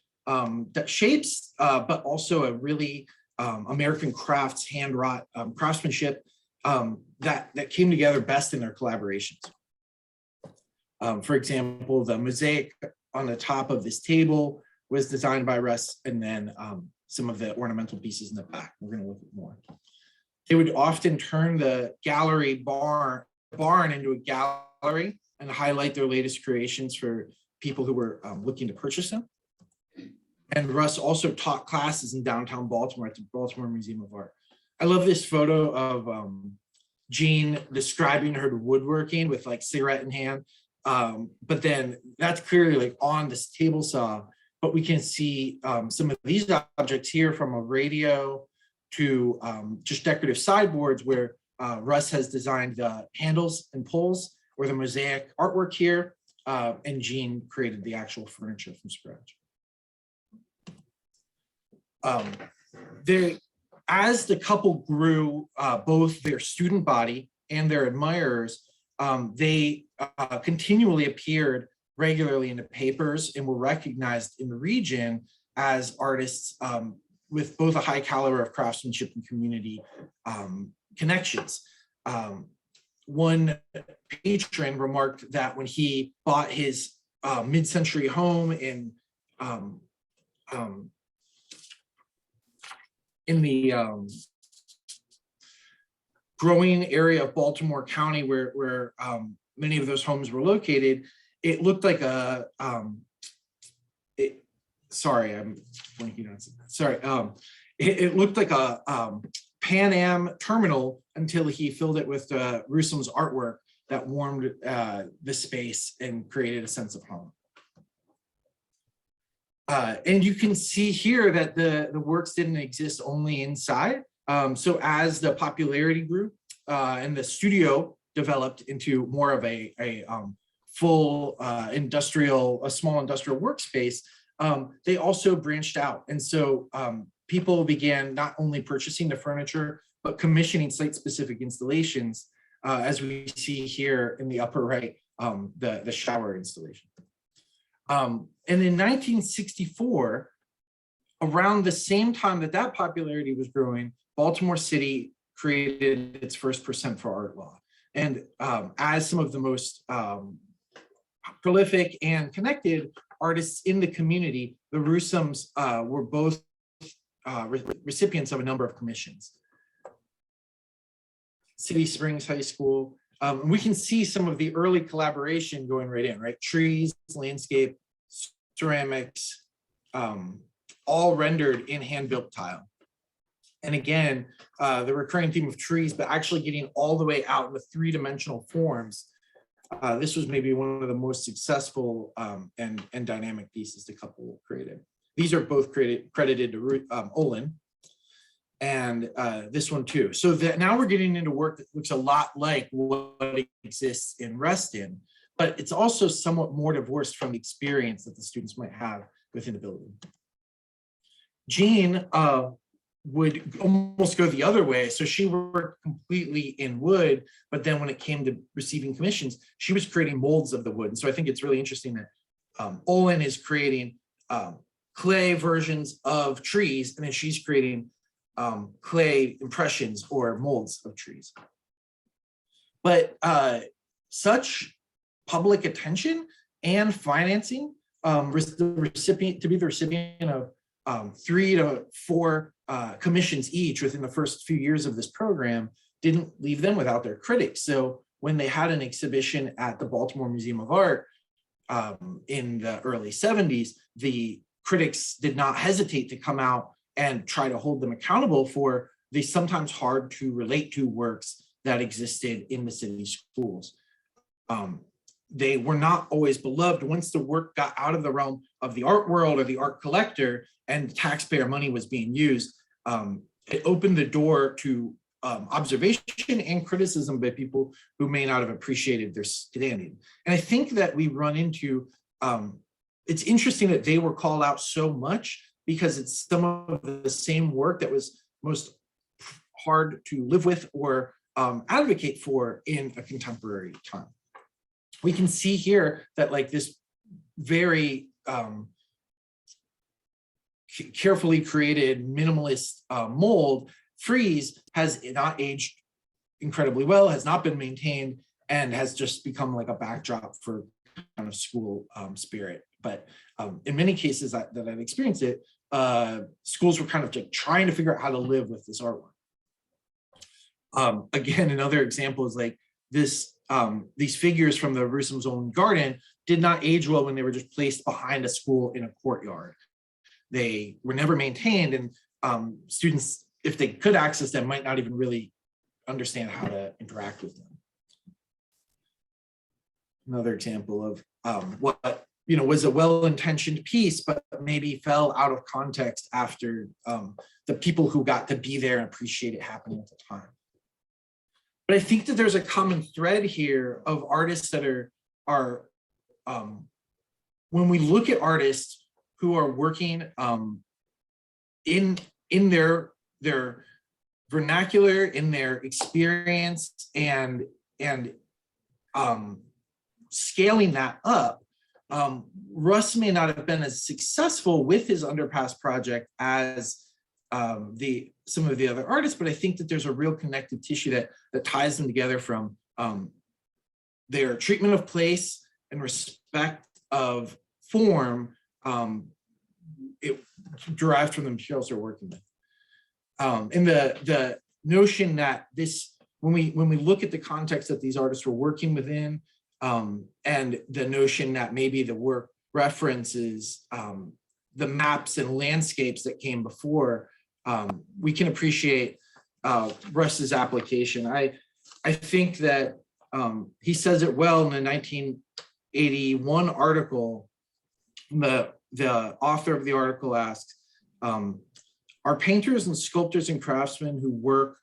that shapes, but also a really American crafts, hand wrought craftsmanship that came together best in their collaborations. For example, the mosaic on the top of this table was designed by Russ, and then some of the ornamental pieces in the back. We're going to look at more. They would often turn the gallery barn into a gallery and highlight their latest creations for people who were looking to purchase them. And Russ also taught classes in downtown Baltimore at the Baltimore Museum of Art. I love this photo of Jean describing her woodworking with like cigarette in hand. But then that's clearly like on this table saw, but we can see some of these objects here, from a radio to just decorative sideboards, where Russ has designed the handles and poles, or the mosaic artwork here, and Jean created the actual furniture from scratch. As the couple grew both their student body and their admirers, they continually appeared regularly in the papers and were recognized in the region as artists with both a high caliber of craftsmanship and community connections. One patron remarked that when he bought his mid-century home in the growing area of Baltimore County, where many of those homes were located, it looked like a it looked like a Pan Am terminal until he filled it with Rusum's artwork that warmed the space and created a sense of home. And you can see here that the works didn't exist only inside. So as the popularity grew and the studio developed into more of a full small industrial workspace, they also branched out. And so people began not only purchasing the furniture, but commissioning site-specific installations, as we see here in the upper right, the shower installation. And in 1964, around the same time that popularity was growing, Baltimore City created its first % for art law. And as some of the most prolific and connected artists in the community, the Rusums were both recipients of a number of commissions. City Springs High School. We can see some of the early collaboration going right in, right? Trees, landscape, ceramics, all rendered in hand-built tile. And again, the recurring theme of trees, but actually getting all the way out in the three-dimensional forms. This was maybe one of the most successful and dynamic pieces the couple created. These are both credited to Olin, and this one too. So that now we're getting into work that looks a lot like what exists in Reston, but it's also somewhat more divorced from the experience that the students might have within the building. Jean would almost go the other way. So she worked completely in wood, but then when it came to receiving commissions, she was creating molds of the wood. And so I think it's really interesting that Olin is creating clay versions of trees, and then she's creating clay impressions or molds of trees. But such public attention and financing, the recipient of 3 to 4 commissions each within the first few years of this program didn't leave them without their critics. So when they had an exhibition at the Baltimore Museum of Art in the early 70s, the critics did not hesitate to come out and try to hold them accountable for the sometimes hard to relate to works that existed in the city schools. They were not always beloved. Once the work got out of the realm of the art world or the art collector and taxpayer money was being used, it opened the door to observation and criticism by people who may not have appreciated their standing. And I think that we run into, it's interesting that they were called out so much because it's some of the same work that was most hard to live with or advocate for in a contemporary time. We can see here that like this very carefully created minimalist mold frieze has not aged incredibly well, has not been maintained, and has just become like a backdrop for kind of school spirit. But in many cases that I've experienced it, schools were kind of like trying to figure out how to live with this artwork. Again, another example is like this, these figures from the Rusum's own garden did not age well when they were just placed behind a school in a courtyard. They were never maintained, and students, if they could access them, might not even really understand how to interact with them. Another example of what was a well-intentioned piece, but maybe fell out of context after the people who got to be there and appreciate it happening at the time. But I think that there's a common thread here of artists that are when we look at artists who are working in their vernacular, in their experience, and scaling that up, Russ may not have been as successful with his underpass project as some of the other artists, but I think that there's a real connective tissue that ties them together from their treatment of place and respect of form. It derived from the materials they're working with. And the notion that this, when we look at the context that these artists were working within, and the notion that maybe the work references the maps and landscapes that came before, we can appreciate Russ's application. I think that he says it well in the 1981 article. The author of the article asks, are painters and sculptors and craftsmen who work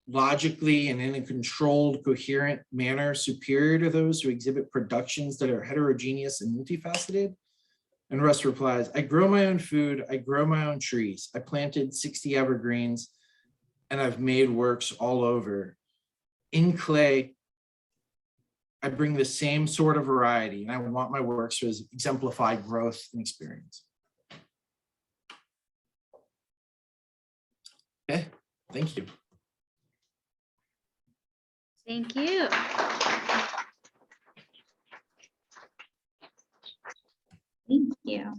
logically and in a controlled, coherent manner superior to those who exhibit productions that are heterogeneous and multifaceted? And Russ replies, I grow my own food, I grow my own trees. I planted 60 evergreens and I've made works all over. In clay, I bring the same sort of variety, and I want my works to exemplify growth and experience. Okay, thank you. Thank you. Thank you.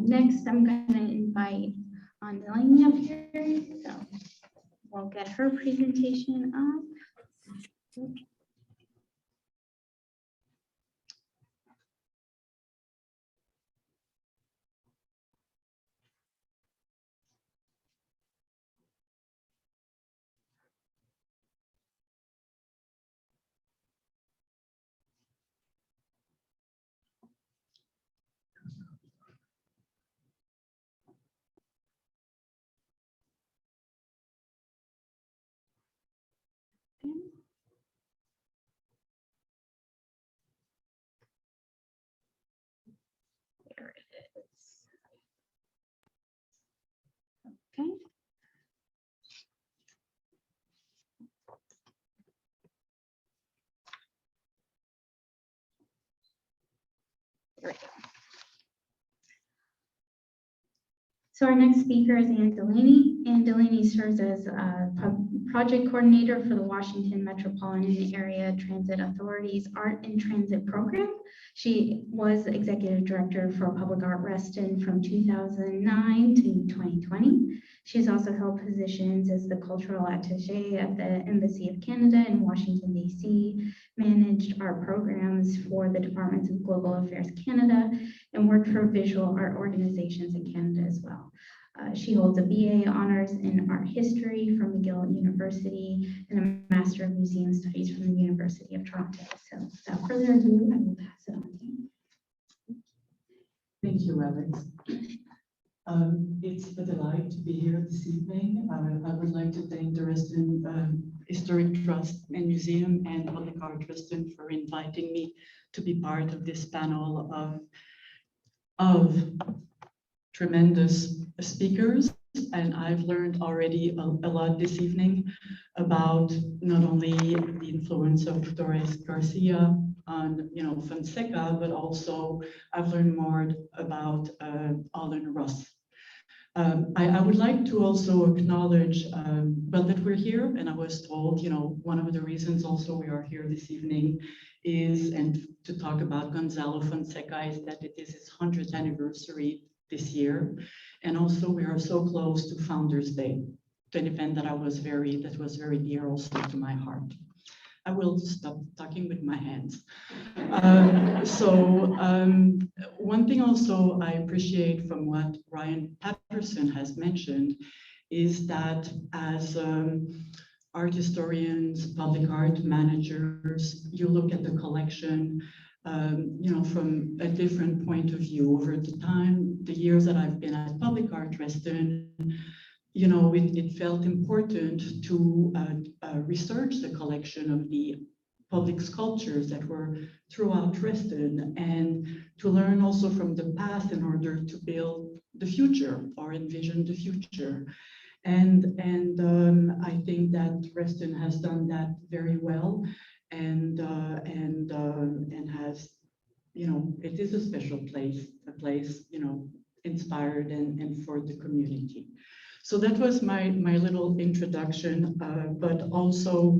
Next, I'm going to invite Delaney up here. So we'll get her presentation up. There it is. Okay. There we go. So our next speaker is Delaney. Delaney serves as a project coordinator for the Washington Metropolitan Area Transit Authority's Art in Transit program. She was executive director for Public Art Reston from 2009 to 2020. She's also held positions as the cultural attaché at the Embassy of Canada in Washington, D.C., managed art programs for the Departments of Global Affairs Canada, and worked for visual art organizations in Canada as well. She holds a BA honors in art history from McGill University and a Master of Museum Studies from the University of Toronto. So without further ado, I will pass it on to you. Thank you, Alex. It's a delight to be here this evening. I would like to thank the Reston Historic Trust and Museum and Public Art Reston for inviting me to be part of this panel of tremendous speakers. And I've learned already a lot this evening about not only the influence of Torres Garcia on, Fonseca, but also I've learned more about Alan Russ. I would like to also acknowledge, that we're here, and I was told, one of the reasons also we are here this evening is, and to talk about Gonzalo Fonseca, is that it is his 100th anniversary this year. And also we are so close to Founders Day, an event that was very dear also to my heart. I will stop talking with my hands. One thing also I appreciate from what Ryan Patterson has mentioned is that as art historians, public art managers, you look at the collection from a different point of view. Over the years that I've been at Public Art Reston, it felt important to research the collection of the public sculptures that were throughout Reston and to learn also from the past in order to build the future or envision the future. And I think that Reston has done that very well. And has, it is a special place, inspired and for the community. So that was my little introduction, but also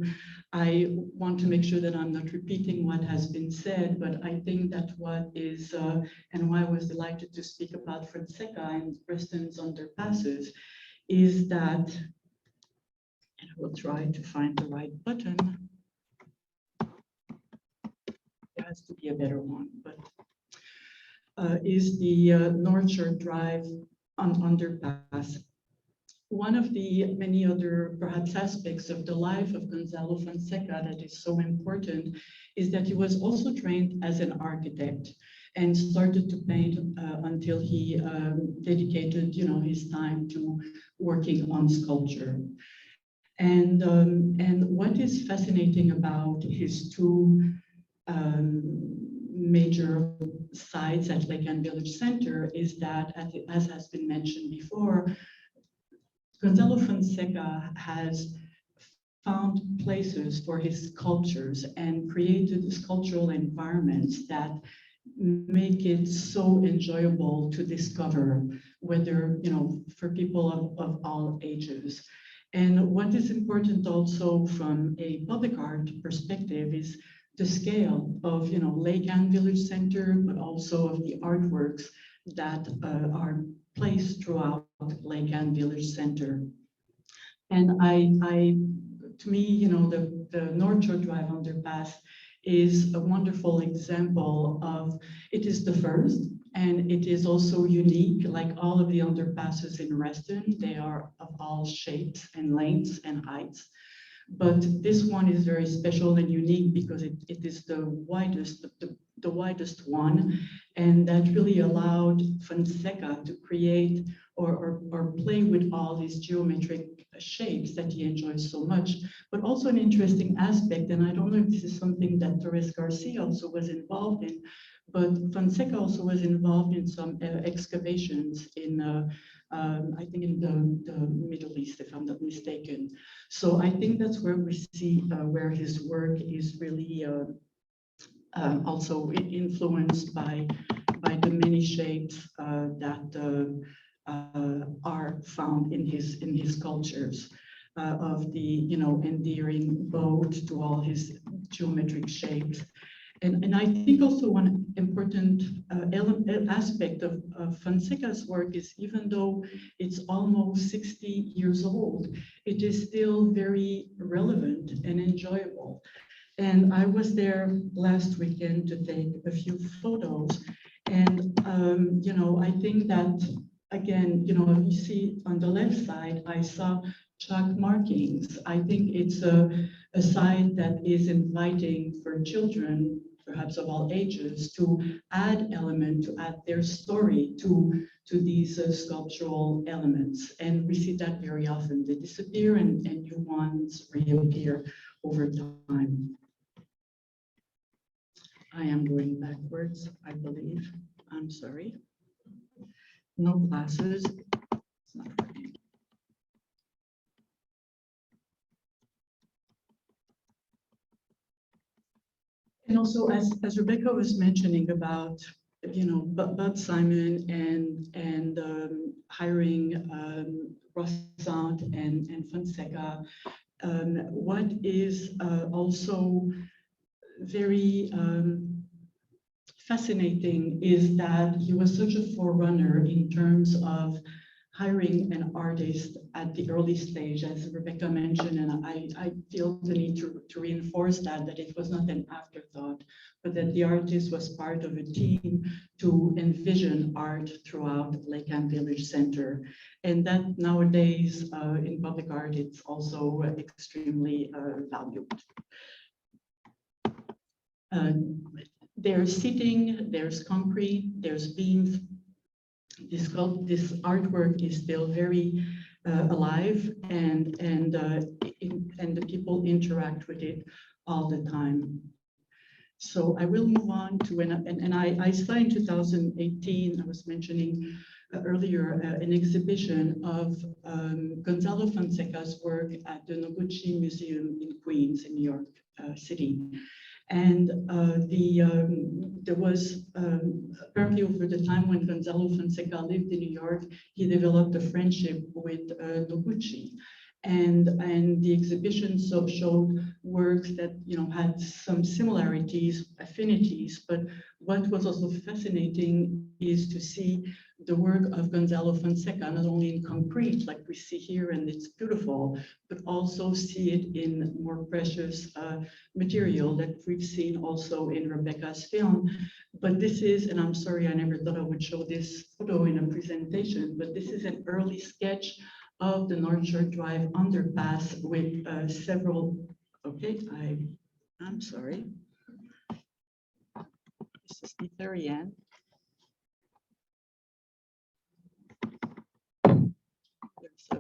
I want to make sure that I'm not repeating what has been said, but I think that what is, and why I was delighted to speak about Fonseca and Reston's underpasses, is that, and I will try to find the right button. There has to be a better one, but is the North Shore Drive underpass. One of the many other perhaps aspects of the life of Gonzalo Fonseca that is so important is that he was also trained as an architect and started to paint until he dedicated, his time to working on sculpture. And what is fascinating about his two major sites at Lake Anne Village Center is that, as has been mentioned before, Gonzalo Fonseca has found places for his sculptures and created sculptural environments that make it so enjoyable to discover, whether, for people of all ages. And what is important also from a public art perspective is the scale of, Lake Anne Village Center, but also of the artworks that are placed throughout Lake Anne Village Center. And to me, the North Shore Drive underpass is a wonderful example of, it is the first, and it is also unique, like all of the underpasses in Reston. They are of all shapes and lengths and heights. But this one is very special and unique because it is the widest one, and that really allowed Fonseca to create or play with all these geometric shapes that he enjoys so much. But also an interesting aspect, and I don't know if this is something that Torres Garcia also was involved in, but Fonseca also was involved in some excavations in, I think in the Middle East, if I'm not mistaken. So I think that's where we see where his work is really also influenced by the many shapes that are found in his sculptures, of the endearing boat to all his geometric shapes. And I think also one important aspect of Fonseca's work is, even though it's almost 60 years old, it is still very relevant and enjoyable. And I was there last weekend to take a few photos. And, I think that, again, you see on the left side, I saw chalk markings. I think it's a site that is inviting for children, perhaps of all ages, to add their story to these sculptural elements. And we see that very often. They disappear and new ones reappear over time. I am going backwards, I believe. I'm sorry. No glasses. It's not working. And also, as Rebecca was mentioning about, Bud Simon and hiring Reston and Fonseca, what is also very fascinating is that he was such a forerunner in terms of hiring an artist at the early stage, as Rebecca mentioned, and I feel the need to reinforce that it was not an afterthought, but that the artist was part of a team to envision art throughout Lake Anne Village Center. And that nowadays in public art, it's also extremely valued. There's seating, there's concrete, there's beams. This artwork is still very alive, and the people interact with it all the time. So I will move on to, and I saw in 2018, I was mentioning earlier, an exhibition of Gonzalo Fonseca's work at the Noguchi Museum in Queens, in New York City. And there was apparently, over the time when Gonzalo Fonseca lived in New York, he developed a friendship with Noguchi. And the exhibition showed works that had some similarities, affinities, but what was also fascinating is to see the work of Gonzalo Fonseca, not only in concrete, like we see here, and it's beautiful, but also see it in more precious material that we've seen also in Rebekah's film. But this is, and I'm sorry, I never thought I would show this photo in a presentation, but this is an early sketch of the North Shore Drive underpass with several, okay, I'm sorry. This is the very end. There's a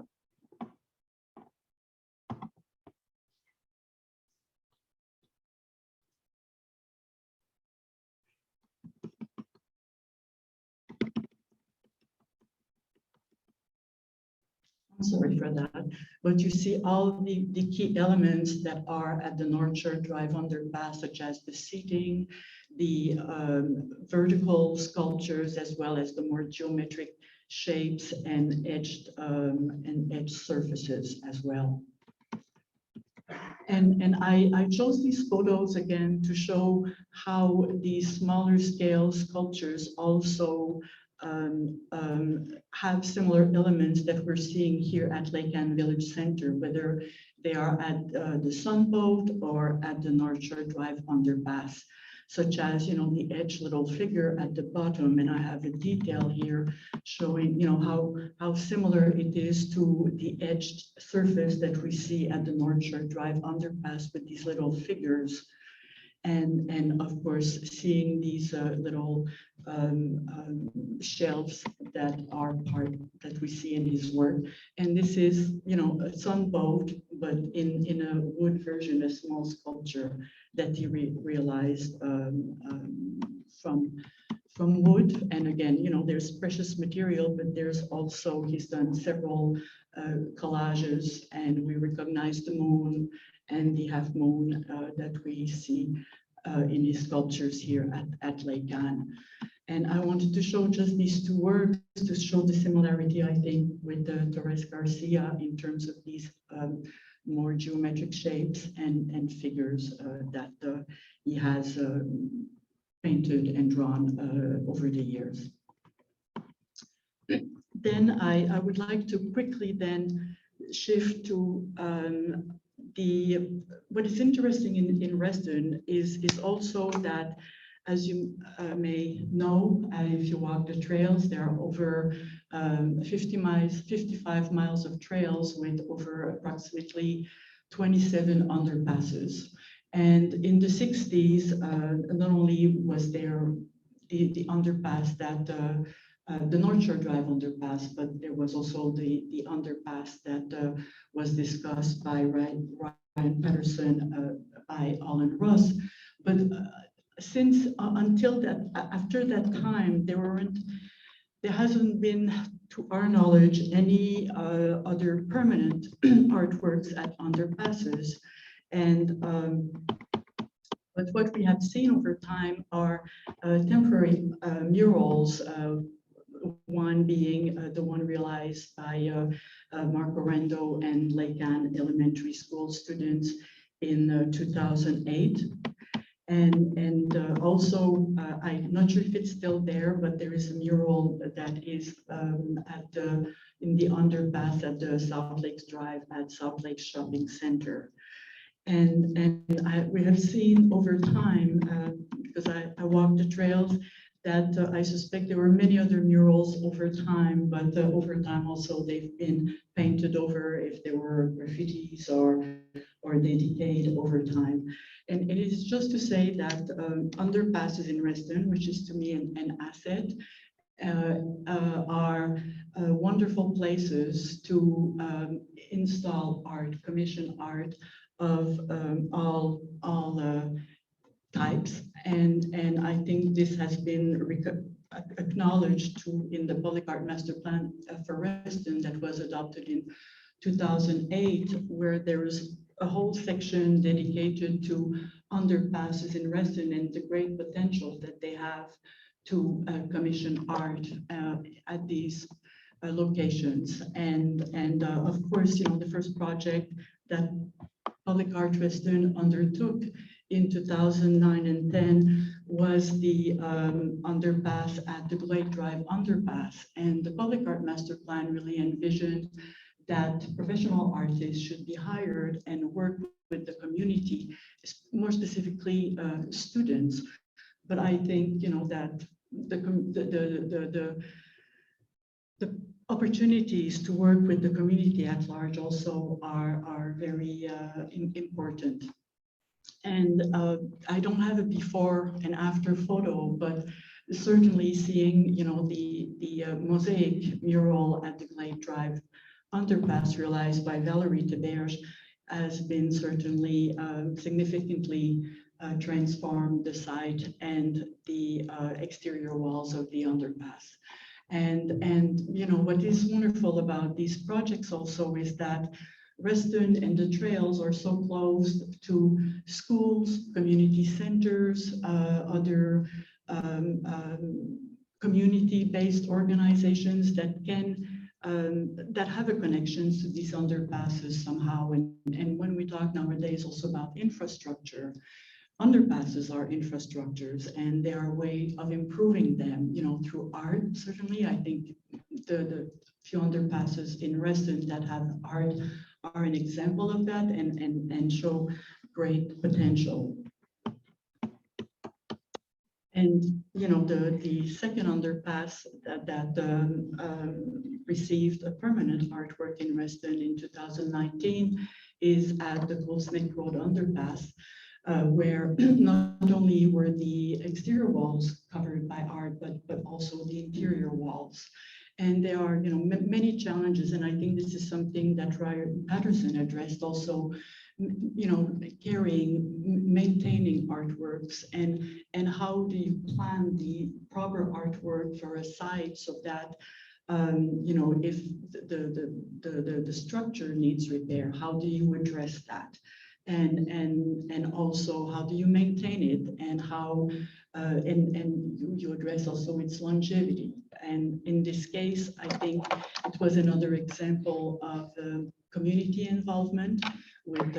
sorry for that, but you see all the key elements that are at the North Shore Drive underpass, such as the seating, the vertical sculptures, as well as the more geometric shapes and edged surfaces as well. And I chose these photos again to show how these smaller scale sculptures also have similar elements that we're seeing here at Lake Ann Village Center, whether they are at the Sunboat or at the North Shore Drive underpass, such as, the edge little figure at the bottom. And I have a detail here showing, how similar it is to the edged surface that we see at the North Shore Drive underpass with these little figures. And of course, seeing these little shelves that are part that we see in his work. And this is, a sunboat, but in a wood version, a small sculpture that he realized from wood. And again, there's precious material, but there's also, he's done several collages, and we recognize the moon and the half moon that we see in his sculptures here at Lake Ann. And I wanted to show just these two works to show the similarity, I think, with Torres Garcia in terms of these more geometric shapes and figures that he has painted and drawn over the years. Then I would like to quickly then shift to what is interesting in Reston is also that, as you may know, if you walk the trails, there are over 55 miles of trails with over approximately 27 underpasses. And in the 60s, not only was there the underpass that the North Shore Drive underpass, but there was also the underpass that was discussed by Ryan Patterson, by Alan Ross. But since until that, after that time, there hasn't been, to our knowledge, any other permanent artworks at underpasses. And but what we have seen over time are temporary murals. One being the one realized by Marco Rendo and Lake Ann Elementary School students in 2008. And also, I'm not sure if it's still there, but there is a mural that is in the underpass at the South Lakes Drive at South Lakes Shopping Center. And we have seen over time, because I walked the trails, that I suspect there were many other murals over time, but over time also they've been painted over if there were graffitis or they decayed over time. And it is just to say that underpasses in Reston, which is to me an asset, are wonderful places to install art, commission art of all types, and I think this has been acknowledged too in the Public Art Master Plan for Reston that was adopted in 2008, where there is a whole section dedicated to underpasses in Reston and the great potential that they have to commission art at these locations. And of course, you know, the first project that Public Art Reston undertook in 2009 and 10 was the underpass at the Glade Drive underpass. And the Public Art Master Plan really envisioned that professional artists should be hired and work with the community, more specifically students. But I think, you know, that the opportunities to work with the community at large also are very important. And I don't have a before and after photo, but certainly seeing, you know, the mosaic mural at the Glade Drive underpass realized by Valerie Teberge has been certainly significantly transformed the site and the exterior walls of the underpass. And you know, what is wonderful about these projects also is that Reston and the trails are so close to schools, community centers, other community-based organizations that can that have a connection to these underpasses somehow. And when we talk nowadays also about infrastructure, underpasses are infrastructures and they are a way of improving them, you know, through art. Certainly, I think the few underpasses in Reston that have art are an example of that and show great potential. And, you know, the second underpass that received a permanent artwork in Reston in 2019 is at the Goldsmith Road underpass, where not only were the exterior walls covered by art, but also the interior walls. And there are, you know, many challenges, and I think this is something that Patterson addressed also, you know, maintaining artworks, and how do you plan the proper artwork for a site so that, you know, if the structure needs repair, how do you address that? And also how do you maintain it, and how and you address also its longevity. And in this case, I think it was another example of community involvement with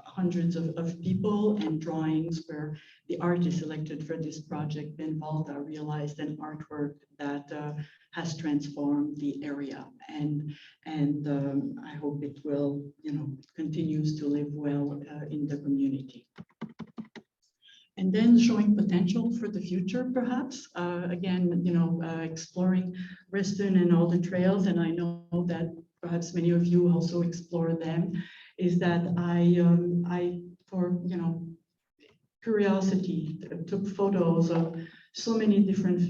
hundreds of people and drawings where the artist selected for this project, Ben Valda, realized an artwork that has transformed the area, and I hope it will, you know, continues to live well in the community. And then showing potential for the future, perhaps. Again, you know, exploring Reston and all the trails, and I know that perhaps many of you also explore them, is that I for, you know, curiosity, took photos of so many different,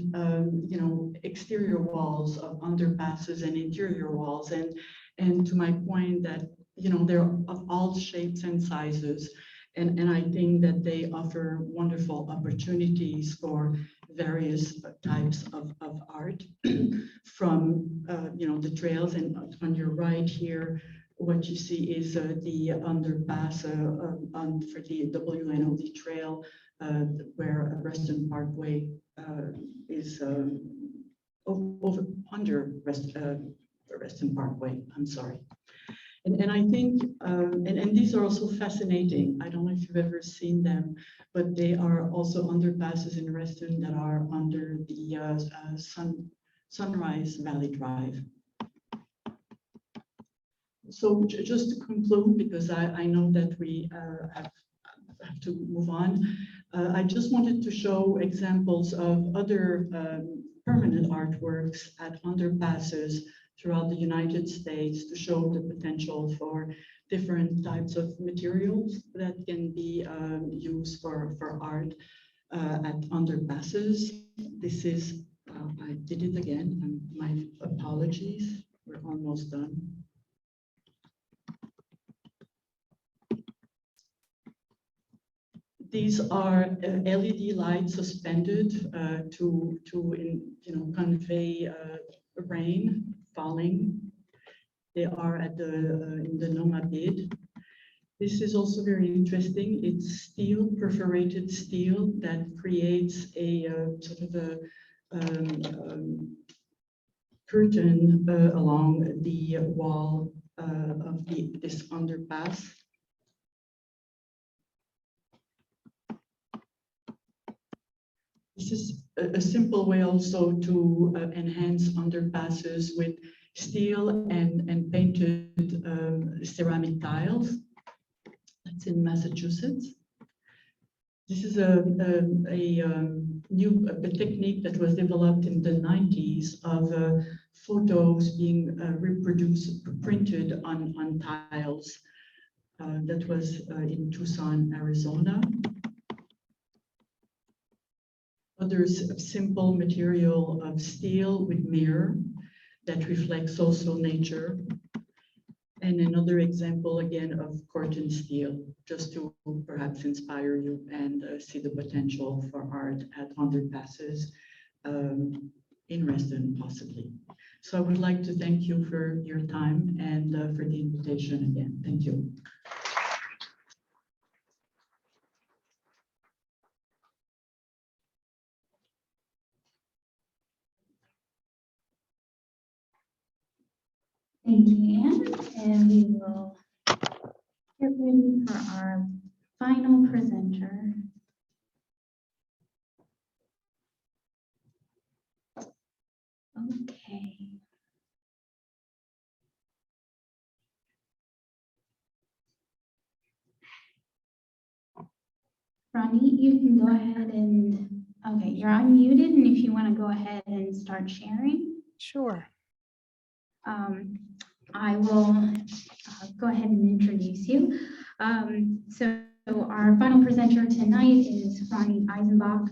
you know, exterior walls of underpasses and interior walls, and to my point that, you know, they're of all shapes and sizes. And I think that they offer wonderful opportunities for various types of art from, you know, the trails. And on your right here, what you see is the underpass for the WMATA trail, where Reston Parkway is over under Reston Parkway, I'm sorry. And I think, and these are also fascinating. I don't know if you've ever seen them, but they are also underpasses in Reston that are under the Sunrise Valley Drive. So just to conclude, because I know that we have to move on, I just wanted to show examples of other permanent artworks at underpasses throughout the United States to show the potential for different types of materials that can be used for art at underpasses. This is, I did it again, my apologies, we're almost done. These are LED lights suspended to convey rain falling. They are at in the Noma bid. This is also very interesting. It's steel, perforated steel, that creates a sort of a curtain along the wall of this underpass. This is a simple way also to enhance underpasses with steel and painted ceramic tiles. That's in Massachusetts. This is a technique that was developed in the 90s of photos being reproduced, printed on tiles. That was in Tucson, Arizona. Others of simple material of steel with mirror that reflects also nature. And another example again of curtain steel, just to perhaps inspire you and see the potential for art at underpasses in Reston possibly. So I would like to thank you for your time and for the invitation again. Thank you. Thank you, Anne. And we will get ready for our final presenter. Okay. Ronit, you can go ahead and, okay, you're unmuted, and if you want to go ahead and start sharing. Sure. I will go ahead and introduce you. So our final presenter tonight is Ronit Eisenbach,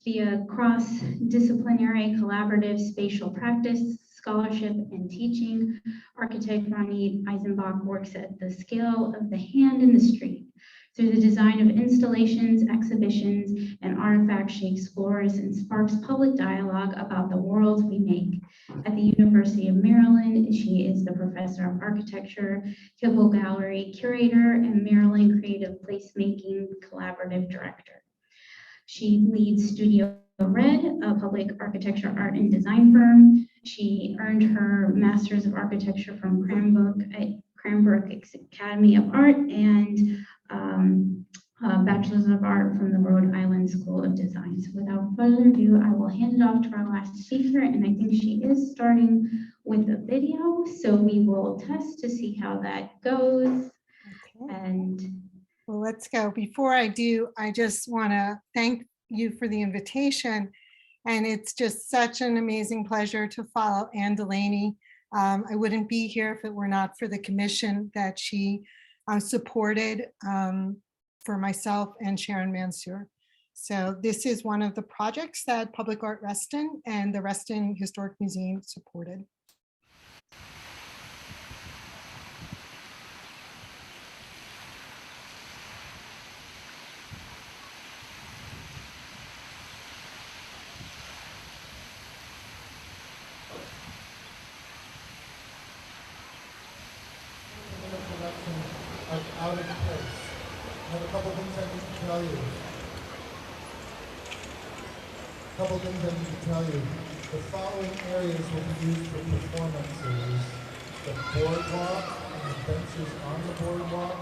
via cross-disciplinary collaborative spatial practice, scholarship, and teaching. Architect Ronit Eisenbach works at the scale of the hand in the street. Through the design of installations, exhibitions, and artifacts, she explores and sparks public dialogue about the world we make. At the University of Maryland, she is the professor of architecture, Kibble Gallery curator, and Maryland Creative Placemaking collaborative director. She leads Studio Red, a public architecture, art, and design firm. She earned her Master's of Architecture from Cranbrook Academy of Art and Bachelor's of Art from the Rhode Island School of Design. So without further ado, I will hand it off to our last speaker, and I think she is starting with a video, so we will test to see how that goes. Okay. And well, let's go. Before I do, I just want to thank you for the invitation, and it's just such an amazing pleasure to follow Anne Delaney. I wouldn't be here if it were not for the commission that she supported for myself and Sharon Mansour. So this is one of the projects that Public Art Reston and the Reston Historic Museum supported. Out of place. I have a couple things I need to tell you. The following areas will be used for performances. The boardwalk and the benches on the boardwalk.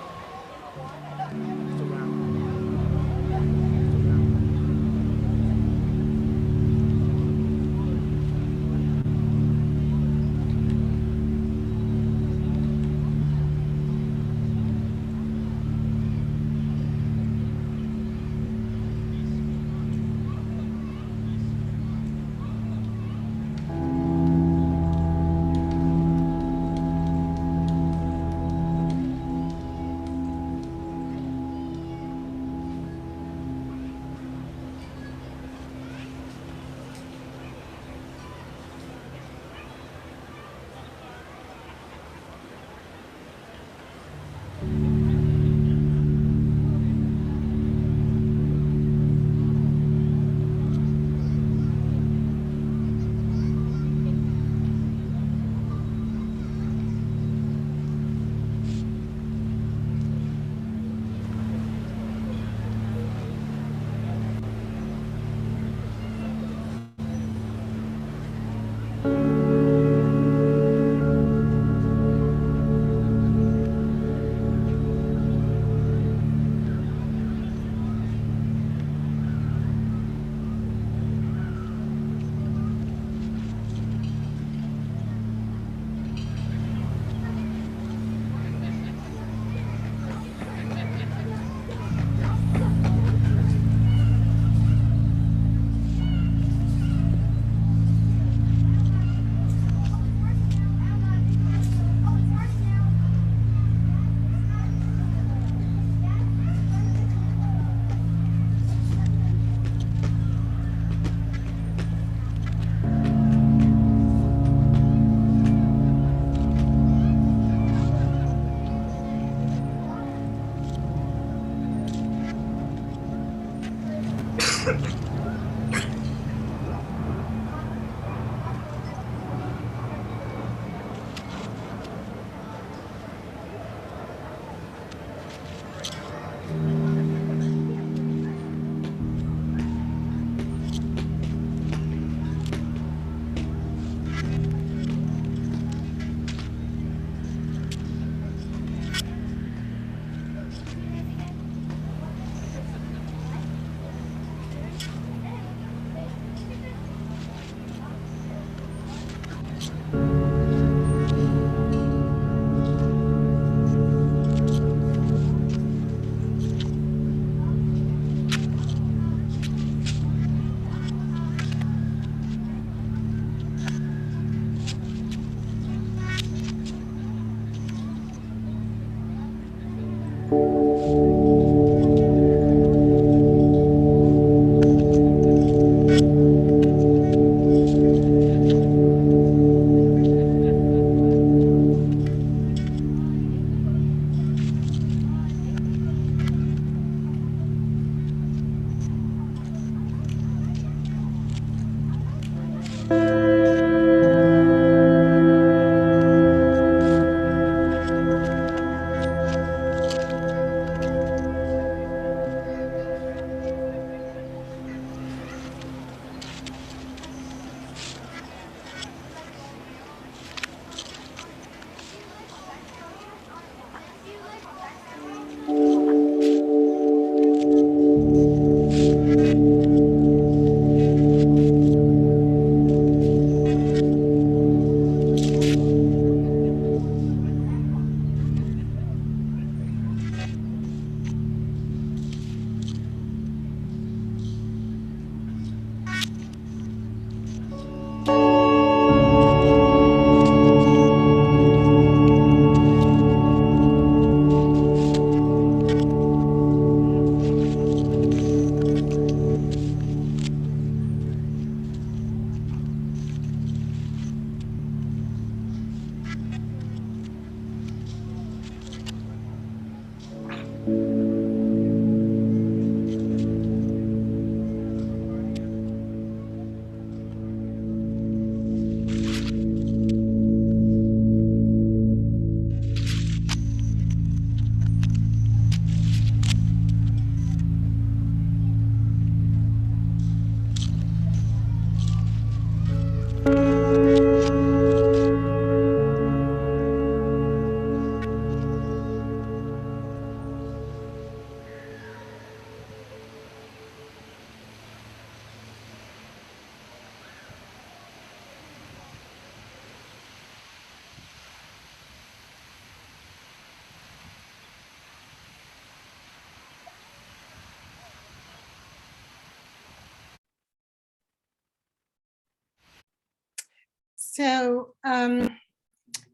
So can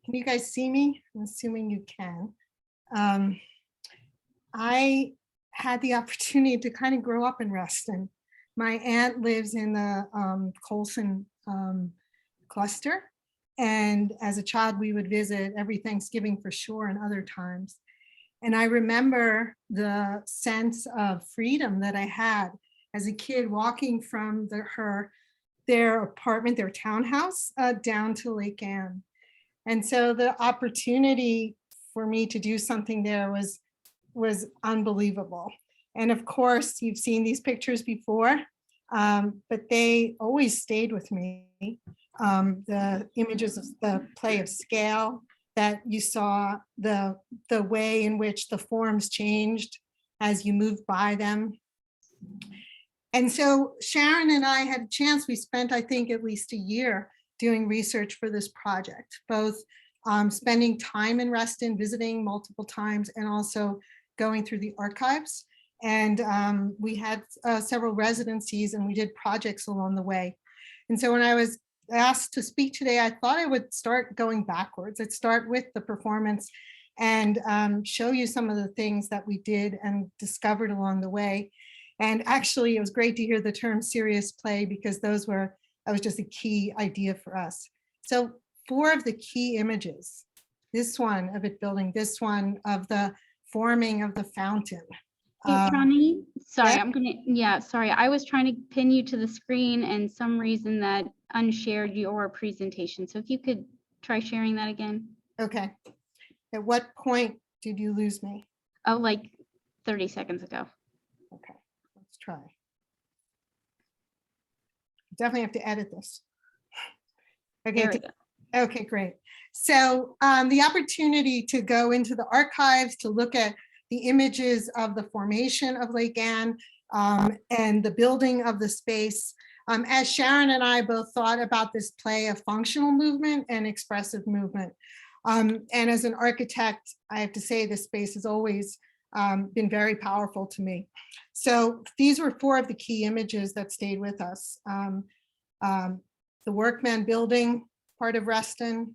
you guys see me? I'm assuming you can. I had the opportunity to kind of grow up in Reston. My aunt lives in the Colson cluster. And as a child, we would visit every Thanksgiving for sure and other times. And I remember the sense of freedom that I had as a kid walking from their apartment, their townhouse, down to Lake Anne. And so the opportunity for me to do something there was unbelievable. And of course, you've seen these pictures before, but they always stayed with me. The images of the play of scale that you saw, the way in which the forms changed as you moved by them. And so Sharon and I had a chance, we spent, I think, at least a year doing research for this project, both spending time in Reston, visiting multiple times, and also going through the archives. And we had several residencies and we did projects along the way. And so when I was asked to speak today, I thought I would start going backwards. I'd start with the performance and show you some of the things that we did and discovered along the way. And actually, it was great to hear the term serious play because that was just a key idea for us. So 4 of the key images, this one of it building, this one of the forming of the fountain, Hey, Ronnie, sorry, yeah. sorry. I was trying to pin you to the screen and some reason that unshared your presentation. So if you could try sharing that again. Okay. At what point did you lose me? Oh, like 30 seconds ago. Okay, let's try. Definitely have to edit this. Okay, There we go. okay, great. So the opportunity to go into the archives to look at the images of the formation of Lake Anne and the building of the space. As Sharon and I both thought about this play of functional movement and expressive movement. And as an architect, I have to say this space has always been very powerful to me. So these were 4 of the key images that stayed with us. The workman building part of Reston,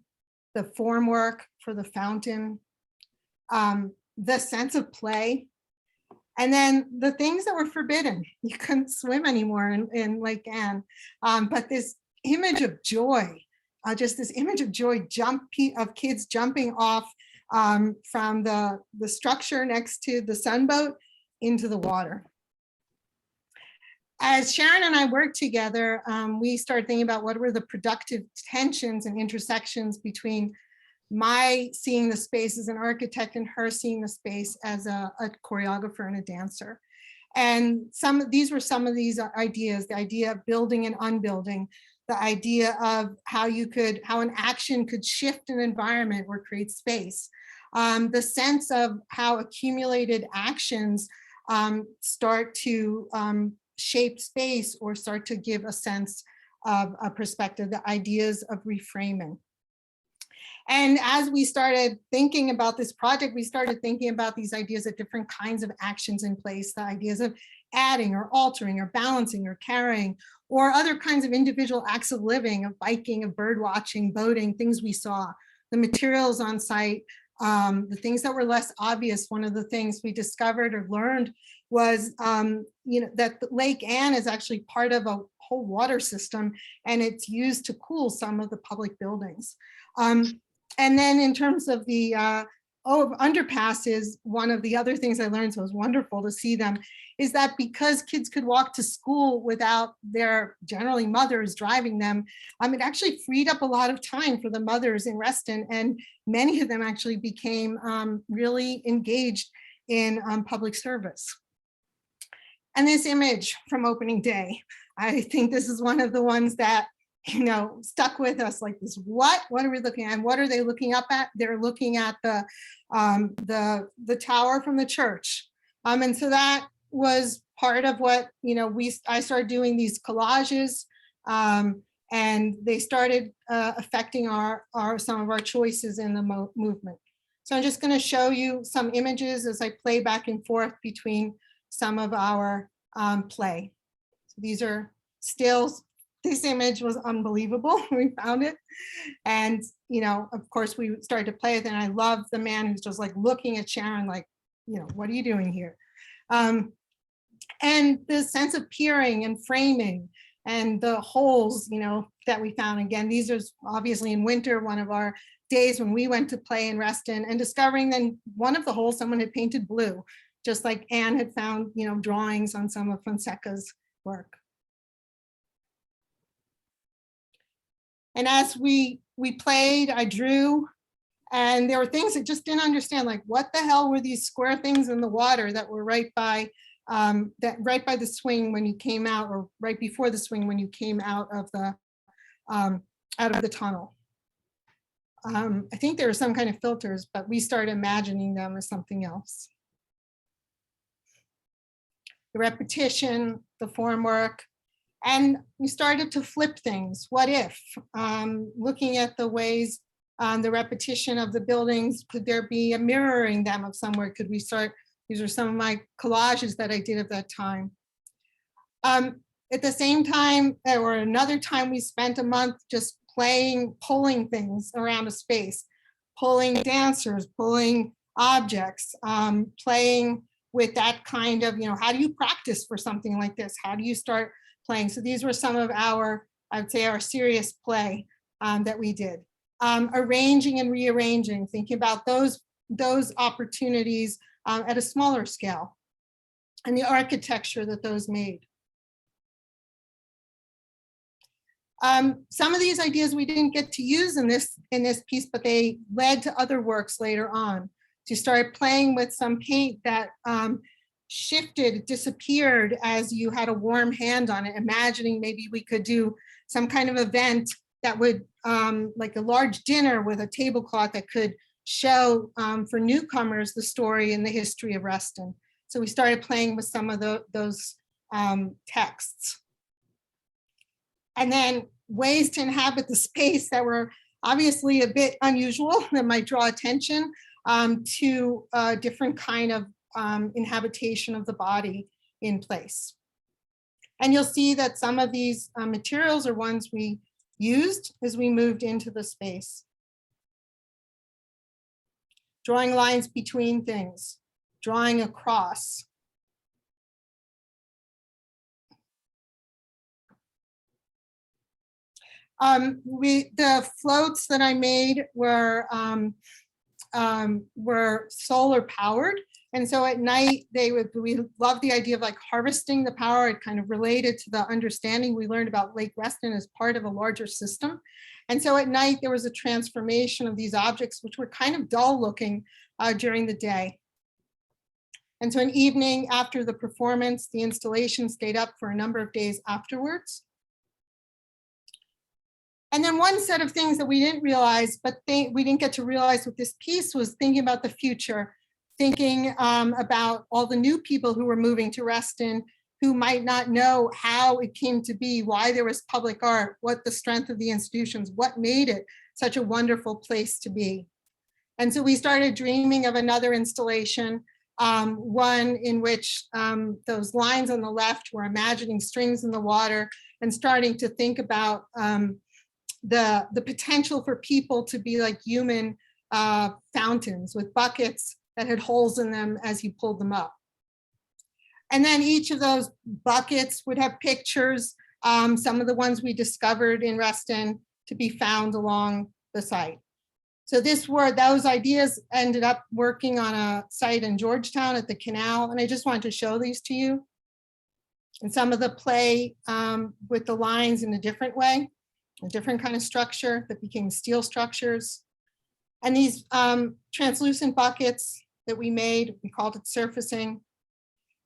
the formwork for the fountain, the sense of play, and then the things that were forbidden. You couldn't swim anymore in Lake Anne, but this image of joy, just this image of joy, of kids jumping off from the structure next to the sunboat into the water. As Sharon and I worked together, we started thinking about what were the productive tensions and intersections between my seeing the space as an architect and her seeing the space as a choreographer and a dancer. And these were some of these ideas, the idea of building and unbuilding, the idea of how an action could shift an environment or create space. The sense of how accumulated actions start to shape space or start to give a sense of a perspective, the ideas of reframing. And as we started thinking about this project, we started thinking about these ideas of different kinds of actions in place, the ideas of adding or altering or balancing or carrying, or other kinds of individual acts of living, of biking, of bird watching, boating, things we saw, the materials on site, the things that were less obvious. One of the things we discovered or learned was that Lake Anne is actually part of a whole water system, and it's used to cool some of the public buildings. And then in terms of the underpasses, one of the other things I learned, so it was wonderful to see them, is that because kids could walk to school without their generally mothers driving them, it actually freed up a lot of time for the mothers in Reston, and many of them actually became really engaged in public service. And this image from opening day, I think this is one of the ones that stuck with us like this. What are we looking at? What are they looking up at? They're looking at the tower from the church. And so that was part of what, I started doing these collages, and they started affecting some of our choices in the movement. So I'm just going to show you some images as I play back and forth between some of our play. So these are stills. This image was unbelievable. We found it. And, of course, we started to play with it. And I love the man who's just like looking at Sharon like, what are you doing here? And the sense of peering and framing and the holes, that we found. Again, these are obviously in winter, one of our days when we went to play in Reston, and discovering then one of the holes someone had painted blue, just like Anne had found, drawings on some of Fonseca's work. And as we played, I drew, and there were things I just didn't understand, like what the hell were these square things in the water that were right by the swing when you came out, or right before the swing when you came out of the tunnel. I think there were some kind of filters, but we started imagining them as something else. The repetition, the formwork, and we started to flip things. What if? Looking at the ways, the repetition of the buildings, could there be a mirroring them of somewhere? Could we start, these are some of my collages that I did at that time. At the same time, or another time, we spent a month just pulling things around a space, pulling dancers, pulling objects, playing with that kind of, how do you practice for something like this? How do you start playing? So these were some of our, I would say, our serious play that we did. Arranging and rearranging, thinking about those opportunities at a smaller scale. and the architecture that those made. Some of these ideas we didn't get to use in this piece, but they led to other works later on. So you started playing with some paint that shifted, disappeared as you had a warm hand on it, imagining maybe we could do some kind of event that would, like a large dinner with a tablecloth that could show for newcomers the story and the history of Reston. So we started playing with some of those texts. And then ways to inhabit the space that were obviously a bit unusual that might draw attention to a different kind of inhabitation of the body in place. And you'll see that some of these materials are ones we used as we moved into the space. Drawing lines between things, drawing across. The floats that I made were solar powered. And so at night, we loved the idea of like harvesting the power. It kind of related to the understanding we learned about Lake Reston as part of a larger system. And so at night, there was a transformation of these objects, which were kind of dull looking during the day. And so an evening after the performance, the installation stayed up for a number of days afterwards. And then one set of things that we didn't realize, but we didn't get to realize with this piece was thinking about the future, thinking about all the new people who were moving to Reston, who might not know how it came to be, why there was public art, what the strength of the institutions, what made it such a wonderful place to be. And so we started dreaming of another installation, one in which those lines on the left were imagining strings in the water and starting to think about the potential for people to be like human fountains with buckets that had holes in them as you pulled them up. And then each of those buckets would have pictures, some of the ones we discovered in Reston to be found along the site. So those ideas ended up working on a site in Georgetown at the canal. And I just wanted to show these to you. And some of the play with the lines in a different way, a different kind of structure that became steel structures. And these translucent buckets that we made, we called it surfacing.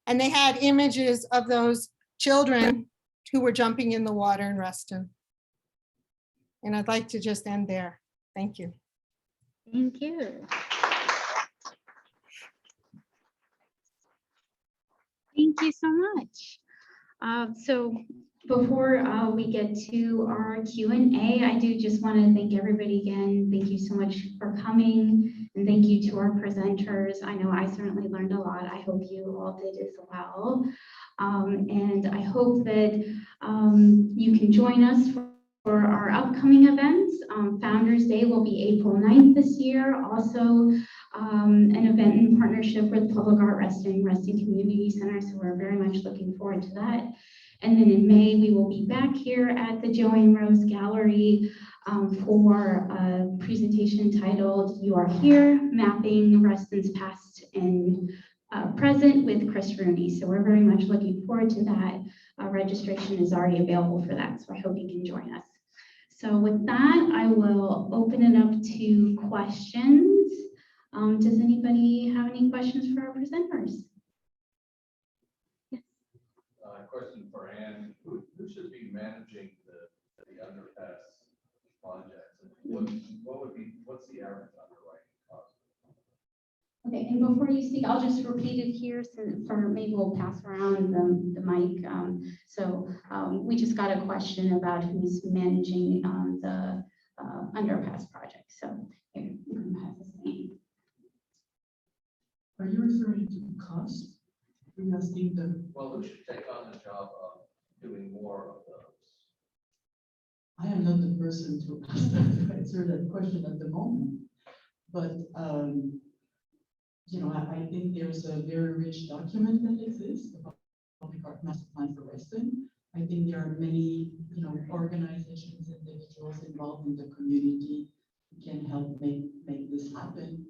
And they had images of those children who were jumping in the water in Reston. And I'd like to just end there. Thank you. Thank you. Thank you so much. So before we get to our Q&A, I do just want to thank everybody again. Thank you so much for coming, and thank you to our presenters. I know I certainly learned a lot. I hope you all did as well. And I hope that you can join us for our upcoming events. Founders Day will be April 9th this year. Also, an event in partnership with Public Art Reston, Reston Community Center. So we're very much looking forward to that. And then in May, we will be back here at the Joanne Rose Gallery for a presentation titled "You Are Here, Mapping Reston's Past and Present" with Chris Rooney. So we're very much looking forward to that. Registration is already available for that, so I hope you can join us. So with that, I will open it up to questions. Does anybody have any questions for our presenters? Yes. Question for Anne. Who should be managing the underpass projects? What's the average underwriting cost? Okay, and before you speak, I'll just repeat it here, so maybe we'll pass around the mic. We just got a question about who's managing the underpass project. So here, you can pass this name. Are you referring to cost? Are you asking the? Well, who should take on the job of doing more of those? I am not the person to answer that question at the moment, but I think there's a very rich document that exists about Public Art Master Plan for Reston. I think there are many, organizations, individuals involved in the community who can help make this happen.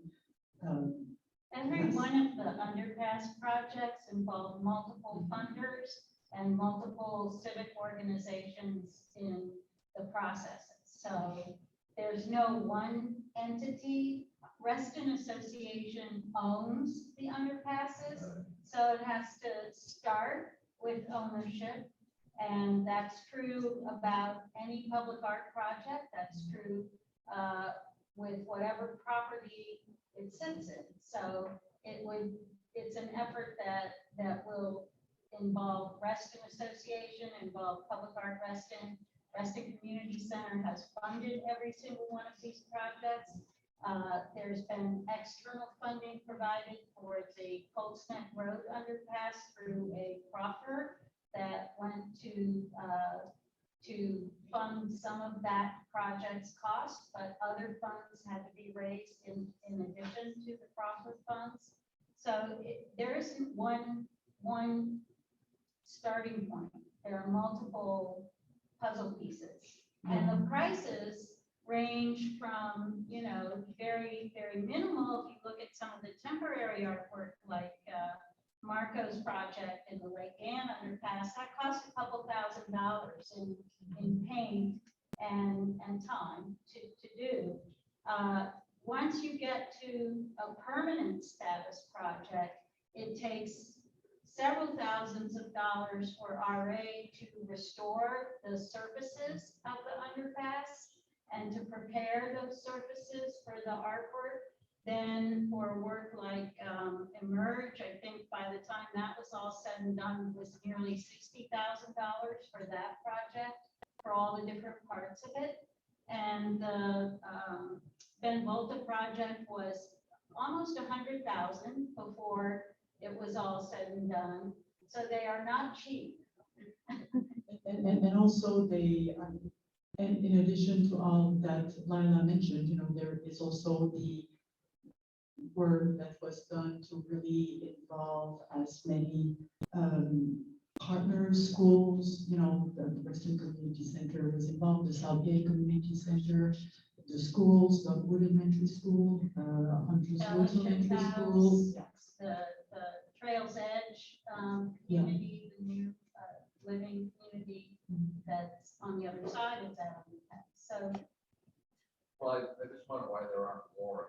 Every one of the underpass projects involve multiple funders and multiple civic organizations in the processes. So there's no one entity. Reston Association owns the underpasses, so it has to start with ownership. And that's true about any public art project. That's true with whatever property it sits in. So it's an effort that will involve Reston Association, involve Public Art Reston. Reston Community Center has funded every single one of these projects. There's been external funding provided for the Colts Neck Road underpass through a proffer that went to fund some of that project's cost, but other funds had to be raised in addition to the profit funds. So there isn't one starting point. There are multiple puzzle pieces, and the prices range from, you know, very, very minimal. If you look at some of the temporary artwork, like Marco's project in the Lake Ann underpass, that cost a couple $1,000s in paint and time to do. Once you get to a permanent status project, it takes several thousands of dollars for RA to restore the surfaces of the underpass and to prepare those surfaces for the artwork. Then for work like Emerge, I think by the time that was all said and done, it was nearly $60,000 for that project, for all the different parts of it. And the Ben Volta project was almost $100,000 before it was all said and done. So they are not cheap. And also they, and in addition to all that Lila mentioned, you know, there is also the work that was done to really involve as many partners, schools, you know, the Reston Community Center was involved, the South Bay Community Center, the schools, the Wood Elementary School, Hunter's Woods Elementary School. Yes. The Trails Edge community, the new living community that's on the other side of that. So, well, I just wonder why there aren't more of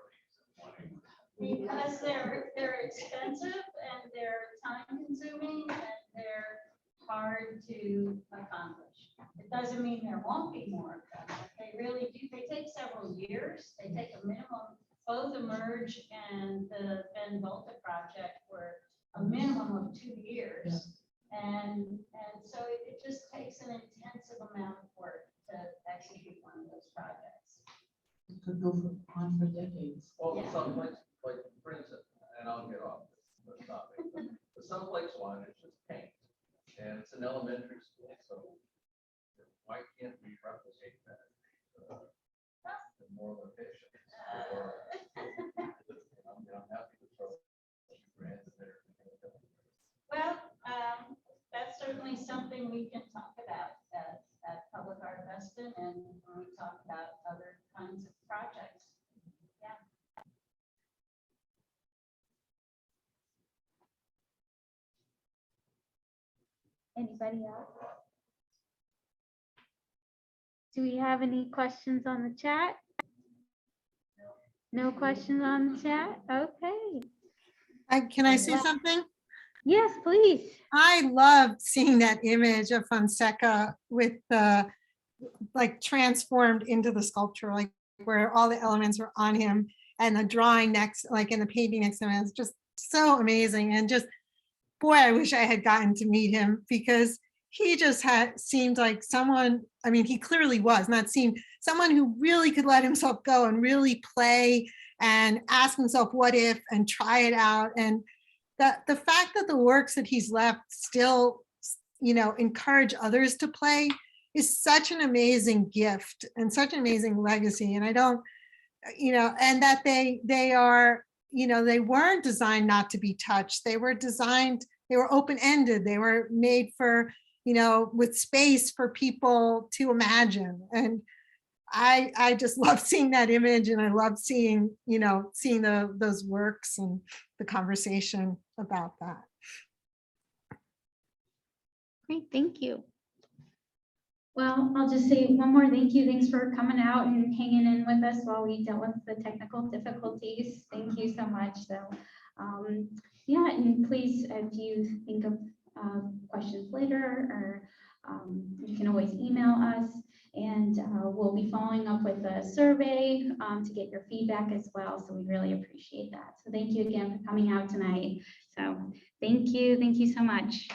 these. Because they're expensive and they're time consuming and they're hard to accomplish. It doesn't mean there won't be more of them. They really do. They take several years. They take a minimum. Both Emerge and the Ben Volta project were a minimum of 2 years. Yeah. And so it just takes an intensive amount of work to execute one of those projects. It could go on for decades. Well, yeah. Some place, like for instance, and I'll get off this topic, but some place one is just paint, and it's an elementary school, so why can't we replicate that in more locations? I'm happy to throw grants there. Well, that's certainly something we can talk about at Public Art Reston and when we talk about other kinds of projects. Yeah. Anybody else? Do we have any questions on the chat? No questions on the chat? Okay. Can I say something? Yes, please. I loved seeing that image of Fonseca with the, like, transformed into the sculpture, like where all the elements were on him and the drawing next, like in the painting next to him. It's just so amazing. And just, boy, I wish I had gotten to meet him because he just seemed like someone, I mean, he clearly was, not seemed, someone who really could let himself go and really play and ask himself what if and try it out. And the fact that the works that he's left still, you know, encourage others to play is such an amazing gift and such an amazing legacy. And I don't, you know, and that they are, you know, they weren't designed not to be touched. They were designed, they were open-ended. They were made for, you know, with space for people to imagine. And I just love seeing that image, and I love seeing, seeing those works and the conversation about that. Great, thank you. Well, I'll just say one more thank you. Thanks for coming out and hanging in with us while we dealt with the technical difficulties. Thank you so much. So, yeah, and please, if you think of questions later, or you can always email us, and we'll be following up with a survey to get your feedback as well. So we really appreciate that. So thank you again for coming out tonight. So thank you so much.